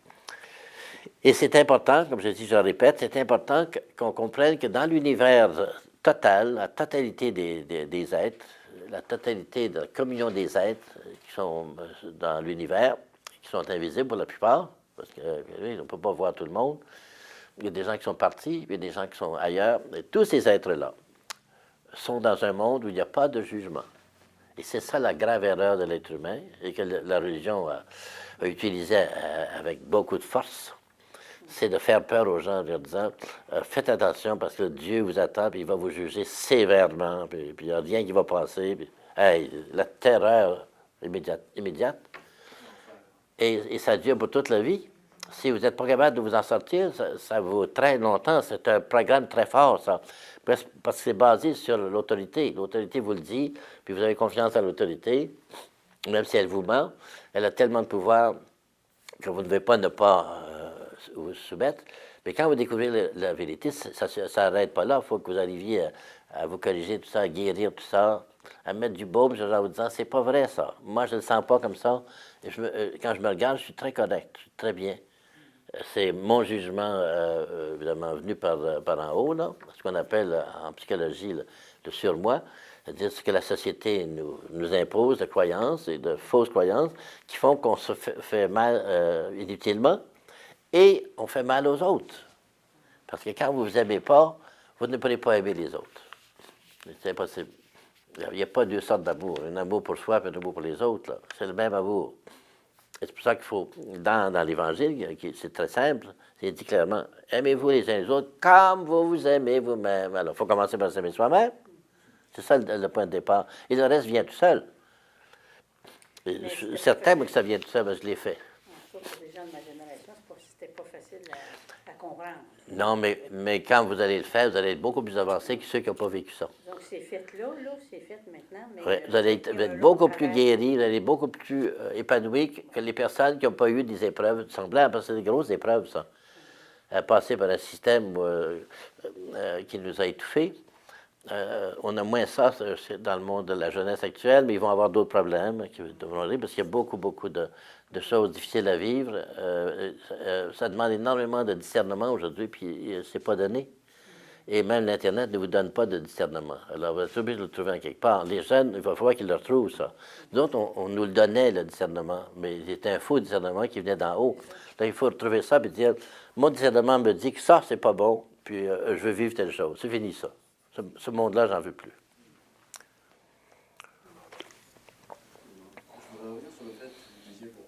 [SPEAKER 1] Et c'est important, comme je dis, je le répète, c'est important qu'on comprenne que dans l'univers total, la totalité des êtres, la totalité de la communion des êtres qui sont dans l'univers, qui sont invisibles pour la plupart, parce qu'on ne peut pas voir tout le monde, il y a des gens qui sont partis, il y a des gens qui sont ailleurs, et tous ces êtres-là sont dans un monde où il n'y a pas de jugement. Et c'est ça la grave erreur de l'être humain, et que la religion a utilisé avec beaucoup de force. C'est de faire peur aux gens en leur disant faites attention parce que Dieu vous attend et il va vous juger sévèrement, puis il n'y a rien qui va passer. Puis, hey, la terreur immédiate. Et ça dure pour toute la vie. Si vous n'êtes pas capable de vous en sortir, ça vous traîne longtemps. C'est un programme très fort, ça. Parce que c'est basé sur l'autorité. L'autorité vous le dit, puis vous avez confiance en l'autorité, même si elle vous ment. Elle a tellement de pouvoir que vous ne devez pas ne pas vous soumettre. Mais quand vous découvrez la vérité, ça n'arrête pas là. Il faut que vous arriviez à vous corriger tout ça, à guérir tout ça, à mettre du baume en vous disant c'est pas vrai ça. Moi, je ne le sens pas comme ça. Et quand je me regarde, je suis très correct, je suis très bien. C'est mon jugement, évidemment, venu par en haut, là, ce qu'on appelle en psychologie le surmoi, c'est-à-dire ce que la société nous impose de croyances et de fausses croyances qui font qu'on se fait mal inutilement. Et on fait mal aux autres. Parce que quand vous ne vous aimez pas, vous ne pourrez pas aimer les autres. C'est impossible. Il n'y a pas deux sortes d'amour. Un amour pour soi et un amour pour les autres. C'est le même amour. Et c'est pour ça qu'il faut, dans l'Évangile, c'est très simple, c'est dit clairement, aimez-vous les uns les autres comme vous vous aimez vous-même. Alors, il faut commencer par s'aimer soi-même. C'est ça le point de départ. Et le reste vient tout seul. Je suis certain que ça vient tout seul, mais je l'ai fait.
[SPEAKER 3] Pour les gens de ma génération, c'était pas facile à comprendre.
[SPEAKER 1] Non, mais quand vous allez le faire, vous allez être beaucoup plus avancé que ceux qui n'ont pas vécu ça.
[SPEAKER 3] Donc, c'est fait là, c'est fait maintenant. Mais
[SPEAKER 1] oui, vous allez être beaucoup plus guéri, vous allez être beaucoup plus épanoui que les personnes qui n'ont pas eu des épreuves semblables, parce que c'est des grosses épreuves, ça. Passer par un système qui nous a étouffés. On a moins ça dans le monde de la jeunesse actuelle, mais ils vont avoir d'autres problèmes qui devront arriver, parce qu'il y a beaucoup de choses difficiles à vivre. Ça demande énormément de discernement aujourd'hui, puis c'est pas donné. Et même l'Internet ne vous donne pas de discernement. Alors, vous êtes obligé de le trouver en quelque part. Les jeunes, il va falloir qu'ils le retrouvent, ça. Nous autres, on nous le donnait, le discernement, mais c'était un faux discernement qui venait d'en haut. Là, il faut retrouver ça et dire, mon discernement me dit que ça, c'est pas bon, puis je veux vivre telle chose. C'est fini, ça. Ce monde-là, j'en veux plus.
[SPEAKER 4] Je voudrais revenir sur le fait que vous disiez pour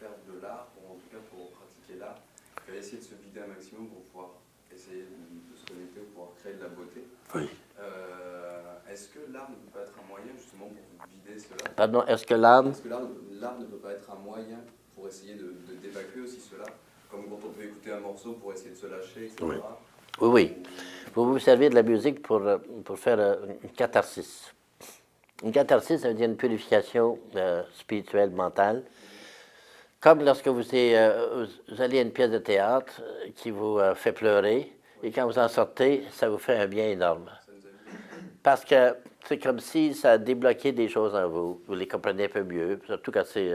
[SPEAKER 4] faire de l'art, ou en tout cas pour pratiquer l'art, il fallait essayer de se vider un maximum pour pouvoir essayer de se connecter, pour pouvoir créer de la beauté.
[SPEAKER 1] Oui.
[SPEAKER 4] Est-ce que l'art ne peut pas être un moyen justement pour vous vider cela?
[SPEAKER 1] Pardon, est-ce que l'art
[SPEAKER 4] ne peut pas être un moyen pour essayer d'évacuer aussi cela? Comme quand on peut écouter un morceau pour essayer de se lâcher, etc.
[SPEAKER 1] Oui. Oui. Vous vous servez de la musique pour faire une catharsis. Une catharsis, ça veut dire une purification spirituelle, mentale. Comme lorsque vous allez à une pièce de théâtre qui vous fait pleurer, et quand vous en sortez, ça vous fait un bien énorme. Parce que c'est comme si ça débloquait des choses en vous. Vous les comprenez un peu mieux, surtout quand c'est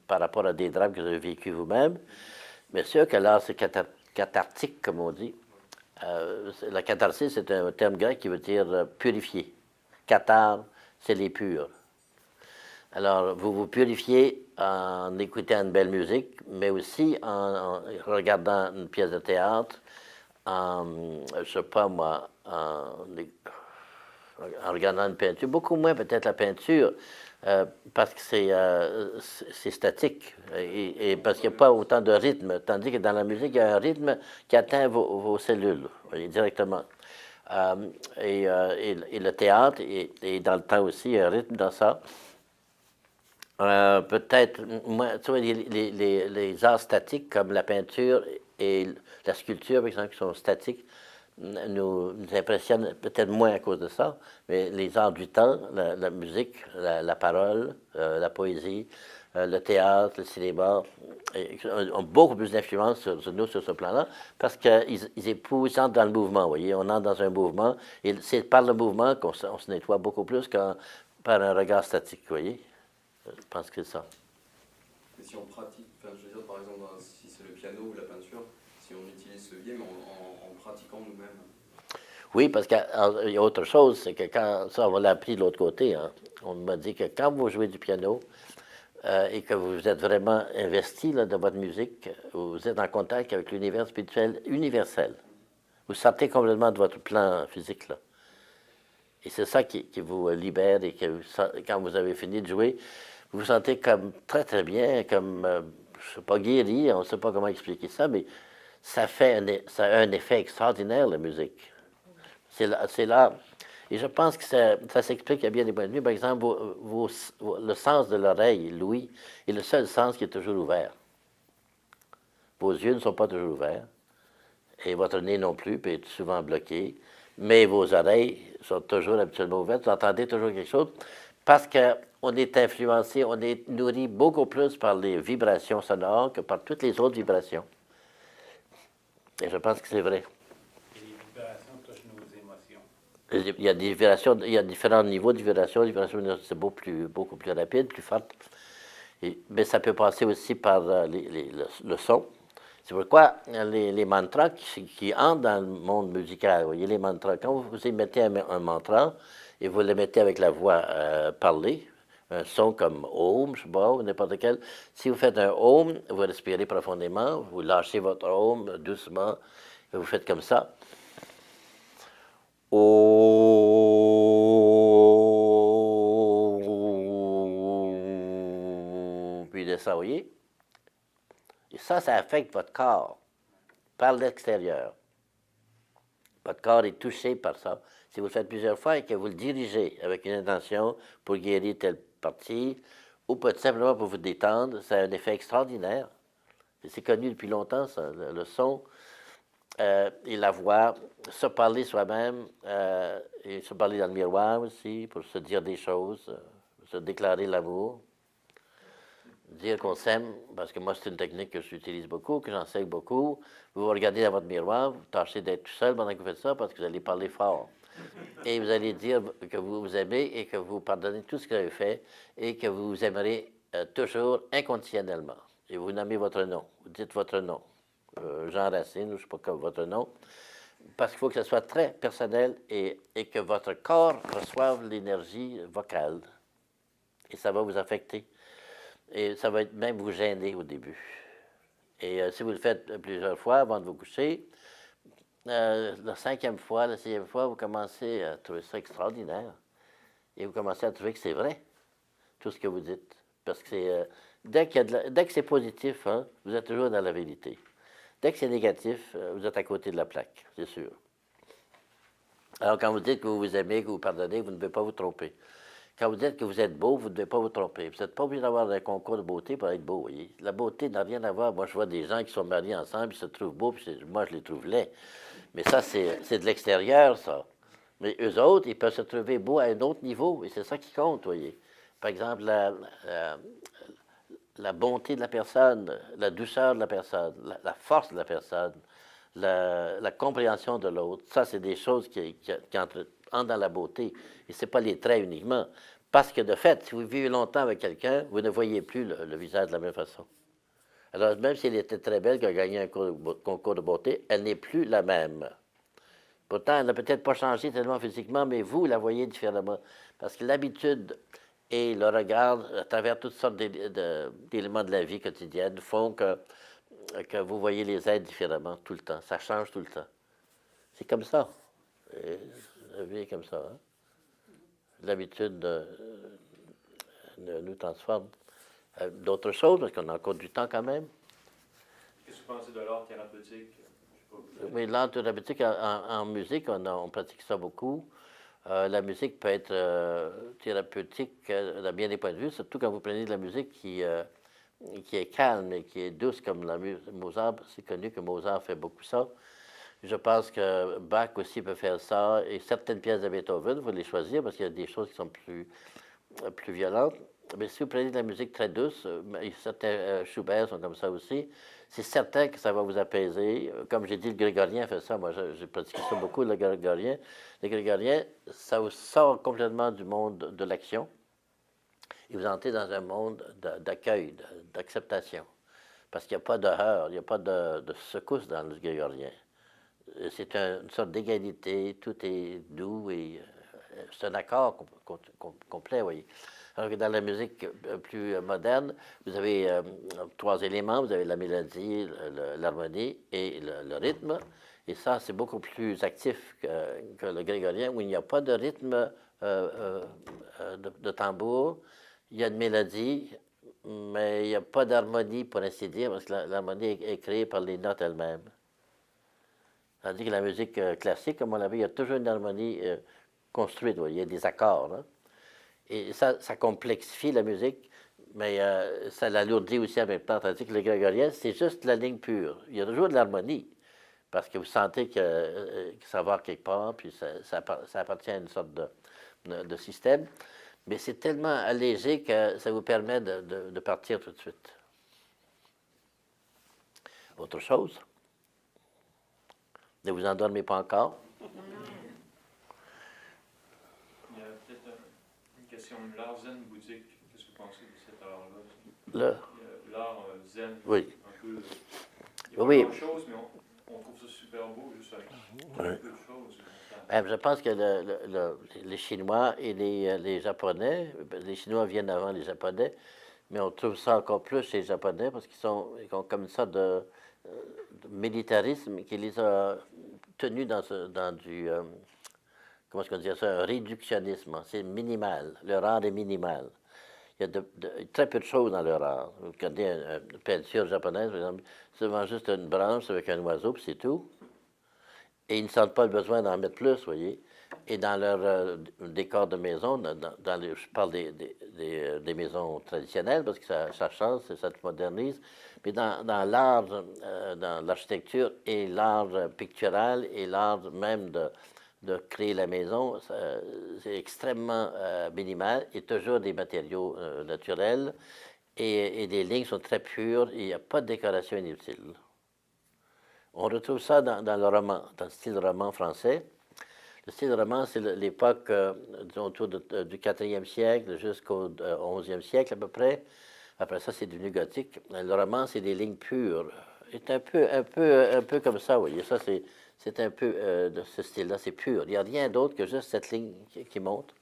[SPEAKER 1] par rapport à des drames que vous avez vécu vous-même. Bien sûr que là, c'est cathartique, comme on dit. La catharsis, c'est un terme grec qui veut dire purifier. Cathare, c'est les purs. Alors, vous vous purifiez en écoutant une belle musique, mais aussi en regardant une pièce de théâtre, je sais pas moi, en regardant une peinture, beaucoup moins peut-être la peinture, parce que c'est statique, et parce qu'il n'y a pas autant de rythme, tandis que dans la musique, il y a un rythme qui atteint vos cellules, vous voyez, directement. Et le théâtre, et dans le temps aussi, il y a un rythme dans ça. Peut-être, moi, tu vois, les arts statiques comme la peinture et la sculpture, par exemple, qui sont statiques, nous impressionnent peut-être moins à cause de ça, mais les arts du temps, la musique, la parole, la poésie, le théâtre, le cinéma, ont beaucoup plus d'influence sur nous sur ce plan-là, parce qu'ils épousent, ils entrent dans le mouvement, vous voyez, on entre dans un mouvement, et c'est par le mouvement qu'on se nettoie beaucoup plus que par un regard statique, vous voyez. Je pense que c'est ça.
[SPEAKER 4] Et si on pratique, enfin, je veux dire, par exemple, si c'est le piano ou la peinture, si on utilise ce biais, mais en pratiquant nous-mêmes.
[SPEAKER 1] Oui, parce qu'il y a autre chose, c'est que quand, ça, on l'a appris de l'autre côté, hein, on m'a dit que quand vous jouez du piano et que vous êtes vraiment investi là, dans votre musique, vous êtes en contact avec l'univers spirituel universel. Vous sortez complètement de votre plan physique, là. Et c'est ça qui vous libère et que quand vous avez fini de jouer, vous vous sentez comme très très bien, comme, je ne sais pas, guéri, on ne sait pas comment expliquer ça, mais ça a un effet extraordinaire, la musique. C'est là, et je pense que ça s'explique à bien des points de vue. Par exemple, le sens de l'oreille, l'ouïe, est le seul sens qui est toujours ouvert. Vos yeux ne sont pas toujours ouverts, et votre nez non plus, peut être souvent bloqué, mais vos oreilles sont toujours habituellement ouvertes, vous entendez toujours quelque chose, parce qu'on est influencé, on est nourri beaucoup plus par les vibrations sonores que par toutes les autres vibrations. Et je pense que c'est vrai.
[SPEAKER 2] Et les vibrations touchent nos émotions.
[SPEAKER 1] Il y a des vibrations, il y a différents niveaux de vibration. Les vibrations, c'est beaucoup plus rapide, plus forte. Mais ça peut passer aussi par le son. C'est pourquoi les mantras qui entrent dans le monde musical, vous voyez, les mantras, quand vous émettez un mantra et vous l'émettez avec la voix parlée, un son comme Om, je sais pas, ou n'importe quel, si vous faites un Om, vous respirez profondément, vous lâchez votre Om doucement, et vous faites comme ça. Puis de ça, vous voyez? Et ça affecte votre corps par l'extérieur. Votre corps est touché par ça. Si vous le faites plusieurs fois et que vous le dirigez avec une intention pour guérir telle partie, ou peut-être simplement pour vous détendre, ça a un effet extraordinaire. C'est connu depuis longtemps, ça, le son et la voix, se parler soi-même, et se parler dans le miroir aussi, pour se dire des choses, se déclarer l'amour. Dire qu'on s'aime, parce que moi, c'est une technique que j'utilise beaucoup, que j'enseigne beaucoup. Vous regardez dans votre miroir, vous tâchez d'être tout seul pendant que vous faites ça, parce que vous allez parler fort. Et vous allez dire que vous vous aimez et que vous pardonnez tout ce que vous avez fait et que vous vous aimerez toujours inconditionnellement. Et vous nommez votre nom, vous dites votre nom. Jean Racine, ou je ne sais pas comme votre nom. Parce qu'il faut que ce soit très personnel et que votre corps reçoive l'énergie vocale. Et ça va vous affecter. Et ça va même vous gêner au début. Et si vous le faites plusieurs fois avant de vous coucher, la 5e fois, la 6e fois, vous commencez à trouver ça extraordinaire. Et vous commencez à trouver que c'est vrai, tout ce que vous dites. Parce que dès que c'est positif, hein, vous êtes toujours dans la vérité. Dès que c'est négatif, vous êtes à côté de la plaque, c'est sûr. Alors quand vous dites que vous vous aimez, que vous pardonnez, vous ne devez pas vous tromper. Quand vous dites que vous êtes beau, vous ne devez pas vous tromper. Vous n'êtes pas obligé d'avoir un concours de beauté pour être beau, voyez. La beauté n'a rien à voir. Moi, je vois des gens qui sont mariés ensemble, ils se trouvent beaux, puis moi, je les trouve laids. Mais ça, c'est de l'extérieur, ça. Mais eux autres, ils peuvent se trouver beaux à un autre niveau, et c'est ça qui compte, voyez. Par exemple, la bonté de la personne, la douceur de la personne, la force de la personne, la compréhension de l'autre, ça, c'est des choses qui entrent dans la beauté. Et ce n'est pas les traits uniquement. Parce que, de fait, si vous vivez longtemps avec quelqu'un, vous ne voyez plus le visage de la même façon. Alors, même si elle était très belle, qu'elle a gagné un concours de beauté, elle n'est plus la même. Pourtant, elle n'a peut-être pas changé tellement physiquement, mais vous la voyez différemment. Parce que l'habitude et le regard à travers toutes sortes d'éléments de la vie quotidienne font que vous voyez les êtres différemment tout le temps. Ça change tout le temps. C'est comme ça. Et la vie est comme ça. Hein? L'habitude nous transforme. D'autres choses, parce qu'on a encore du temps quand même.
[SPEAKER 5] Qu'est-ce que vous pensez de l'art thérapeutique?
[SPEAKER 1] Oui, l'art thérapeutique en musique, on pratique ça beaucoup. La musique peut être thérapeutique de bien des points de vue, surtout quand vous prenez de la musique qui est calme et qui est douce, comme Mozart. C'est connu que Mozart fait beaucoup ça. Je pense que Bach aussi peut faire ça, et certaines pièces de Beethoven, vous les choisir parce qu'il y a des choses qui sont plus violentes. Mais si vous prenez de la musique très douce, certains Schubert sont comme ça aussi, c'est certain que ça va vous apaiser. Comme j'ai dit, le grégorien fait ça. Moi, j'ai pratiqué ça beaucoup, le grégorien. Le grégorien, ça vous sort complètement du monde de l'action et vous entrez dans un monde d'accueil, d'acceptation. Parce qu'il n'y a pas de heurts, il n'y a pas de secousse dans le grégorien. C'est une sorte d'égalité, tout est doux et c'est un accord complet, vous voyez. Alors que dans la musique plus moderne, vous avez trois éléments. Vous avez la mélodie, l'harmonie et le rythme. Et ça, c'est beaucoup plus actif que le grégorien, où il n'y a pas de rythme de tambour. Il y a une mélodie, mais il n'y a pas d'harmonie, pour ainsi dire, parce que l'harmonie est créée par les notes elles-mêmes. Tandis que la musique classique, comme on l'a vu, il y a toujours une harmonie construite. Il y a des accords. Hein? Et ça complexifie la musique, mais ça l'alourdit aussi en même temps. Tandis que le grégorien, c'est juste la ligne pure. Il y a toujours de l'harmonie, parce que vous sentez que ça va quelque part, puis ça appartient à une sorte de système. Mais c'est tellement allégé que ça vous permet de partir tout de suite. Autre chose? Ne vous endormez pas encore?
[SPEAKER 5] L'art zen bouddhique, qu'est-ce que vous pensez de cet art-là? L'art zen,
[SPEAKER 1] oui.
[SPEAKER 5] Un peu. Il y a
[SPEAKER 1] Oui.
[SPEAKER 5] pas grand-chose, mais on trouve ça super beau, juste avec un peu de choses.
[SPEAKER 1] Je pense que les Chinois et les Japonais, les Chinois viennent avant les Japonais, mais on trouve ça encore plus chez les Japonais parce qu'ils ont comme une sorte de militarisme qui les a tenus dans du... comment est-ce qu'on dit ça, un réductionnisme. C'est minimal. Leur art est minimal. Il y a très peu de choses dans leur art. Vous regardez une peinture japonaise, par exemple, c'est souvent juste une branche avec un oiseau, puis c'est tout. Et ils ne sentent pas le besoin d'en mettre plus, vous voyez. Et dans leur décor de maison, je parle des maisons traditionnelles, parce que ça change, ça se modernise, mais dans l'art, dans l'architecture et l'art pictural et l'art même de créer la maison, c'est extrêmement minimal et toujours des matériaux naturels et des lignes sont très pures et il n'y a pas de décoration inutile. On retrouve ça dans le roman, dans le style roman français. Le style roman, c'est l'époque autour du 4e siècle jusqu'au 11e siècle à peu près. Après ça, c'est devenu gothique. Le roman, c'est des lignes pures. C'est un peu comme ça, vous voyez. Ça, c'est un peu de ce style-là, c'est pur. Il n'y a rien d'autre que juste cette ligne qui monte.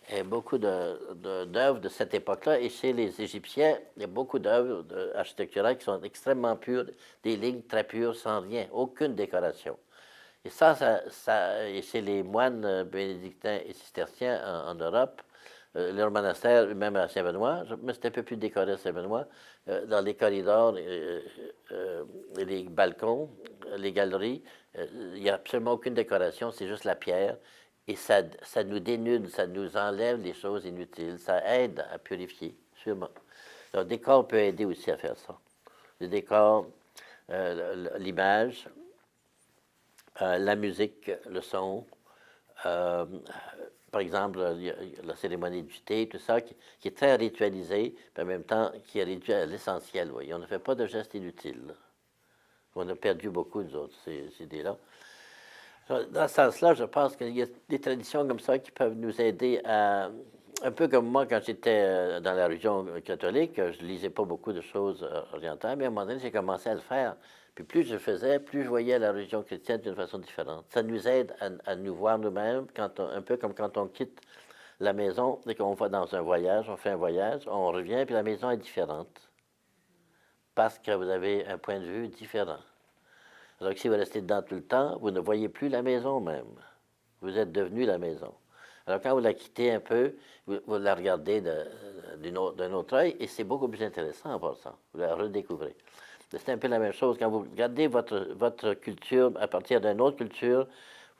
[SPEAKER 1] Et beaucoup d'œuvres de cette époque-là. Et chez les Égyptiens, il y a beaucoup d'œuvres architecturales qui sont extrêmement pures, des lignes très pures, sans rien, aucune décoration. Et et chez les moines bénédictins et cisterciens en Europe, leur monastère, même à Saint-Benoît, mais c'était un peu plus décoré à Saint-Benoît, dans les corridors, les balcons, les galeries, il n'y a absolument aucune décoration, c'est juste la pierre. Et ça nous dénude, ça nous enlève les choses inutiles, ça aide à purifier, sûrement. Le décor peut aider aussi à faire ça. Le décor, l'image, la musique, le son, par exemple, la cérémonie du thé, tout ça, qui est très ritualisé, mais en même temps qui est réduit à l'essentiel. On ne fait pas de gestes inutiles. On a perdu beaucoup, nous autres, ces idées-là. Dans ce sens-là, je pense qu'il y a des traditions comme ça qui peuvent nous aider à... Un peu comme moi, quand j'étais dans la religion catholique, je ne lisais pas beaucoup de choses orientales, mais à un moment donné, j'ai commencé à le faire. Puis plus je faisais, plus je voyais la religion chrétienne d'une façon différente. Ça nous aide à nous voir nous-mêmes, un peu comme quand on quitte la maison, dès qu'on va dans un voyage, on fait un voyage, on revient, puis la maison est différente. Parce que vous avez un point de vue différent. Alors que si vous restez dedans tout le temps, vous ne voyez plus la maison même. Vous êtes devenu la maison. Alors quand vous la quittez un peu, vous la regardez d'un autre œil, et c'est beaucoup plus intéressant en passant. Vous la redécouvrez. C'est un peu la même chose. Quand vous regardez votre culture à partir d'une autre culture,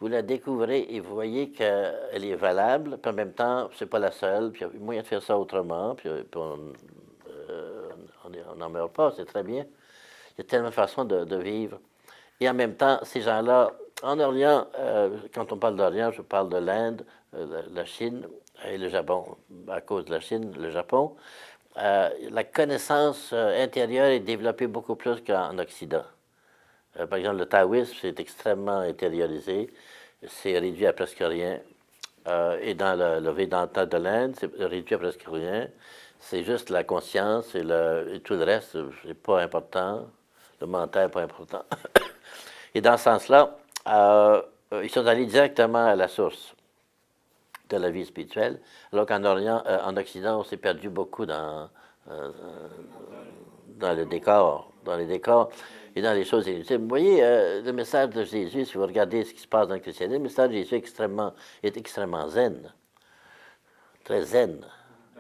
[SPEAKER 1] vous la découvrez et vous voyez qu'elle est valable, puis en même temps, c'est pas la seule, puis il y a moyen de faire ça autrement, puis on n'en meurt pas, c'est très bien. Il y a tellement de façons de vivre. Et en même temps, ces gens-là, en Orient, quand on parle d'Orient, je parle de l'Inde, la Chine et le Japon. À cause de la Chine, le Japon, la connaissance intérieure est développée beaucoup plus qu'en Occident. Par exemple, le taoïsme, c'est extrêmement intériorisé, c'est réduit à presque rien. Et dans le Vedanta de l'Inde, c'est réduit à presque rien. C'est juste la conscience et tout le reste, c'est pas important. Le mental n'est pas important. Et dans ce sens-là, ils sont allés directement à la source de la vie spirituelle, alors qu'en Orient, en Occident, on s'est perdu beaucoup dans le décor, dans les décors et dans les choses inutiles. Vous voyez, le message de Jésus, si vous regardez ce qui se passe dans le christianisme, le message de Jésus est extrêmement zen, très zen.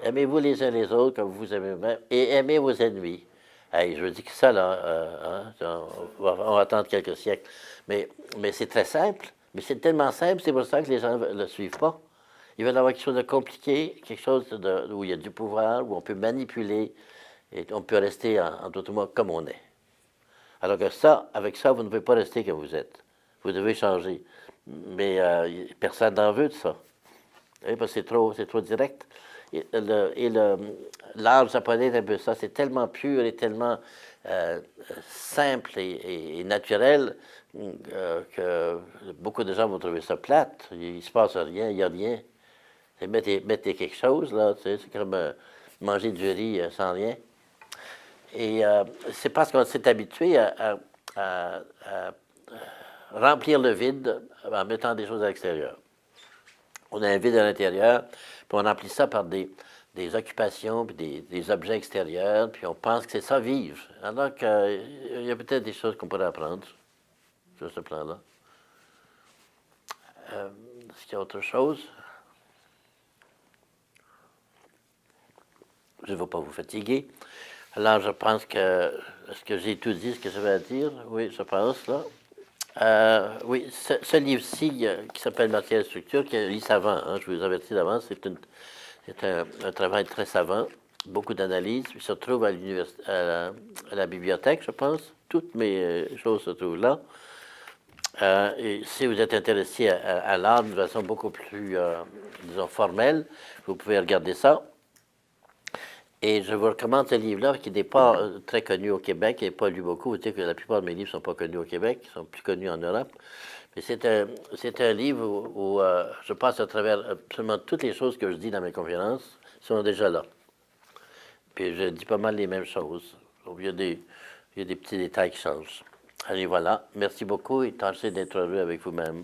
[SPEAKER 1] Aimez-vous les uns les autres comme vous aimez vous-même et aimez vos ennemis. Hey, je dis que ça, là, on va attendre quelques siècles. Mais c'est très simple. Mais c'est tellement simple, c'est pour ça que les gens ne le suivent pas. Ils veulent avoir quelque chose de compliqué, quelque chose où il y a du pouvoir, où on peut manipuler, et on peut rester, en tout cas, comme on est. Alors que ça, avec ça, vous ne pouvez pas rester comme vous êtes. Vous devez changer. Mais personne n'en veut de ça. Parce que c'est trop direct. L'art japonais est un peu ça. C'est tellement pur et tellement simple et naturel que beaucoup de gens vont trouver ça plate. Il ne se passe rien, il n'y a rien. Mettez quelque chose, là, tu sais, c'est comme manger du riz sans rien. Et c'est parce qu'on s'est habitué à remplir le vide en mettant des choses à l'extérieur. On a un vide à l'intérieur, puis on remplit ça par des occupations, puis des objets extérieurs, puis on pense que c'est ça, vivre. Alors qu'il y a peut-être des choses qu'on pourrait apprendre sur ce plan-là. Est-ce qu'il y a autre chose? Je ne veux pas vous fatiguer. Alors, je pense que... Est-ce que j'ai tout dit ce que j'avais à dire? Oui, je pense, là. Oui, ce livre-ci, qui s'appelle Matière et structure, qui est un livre savant, hein, je vous avertis d'avance, c'est un travail très savant, beaucoup d'analyses. Il se trouve à la bibliothèque, je pense. Toutes mes choses se trouvent là. Et si vous êtes intéressé à l'art d'une façon beaucoup plus, disons, formelle, vous pouvez regarder ça. Et je vous recommande ce livre-là, qui n'est pas très connu au Québec, qui n'est pas lu beaucoup. Vous savez que la plupart de mes livres ne sont pas connus au Québec, ils sont plus connus en Europe. Mais c'est un livre où je passe à travers absolument toutes les choses que je dis dans mes conférences, sont déjà là. Puis je dis pas mal les mêmes choses. Donc, il y a des petits détails qui changent. Allez, voilà. Merci beaucoup et tâchez d'être heureux avec vous-même.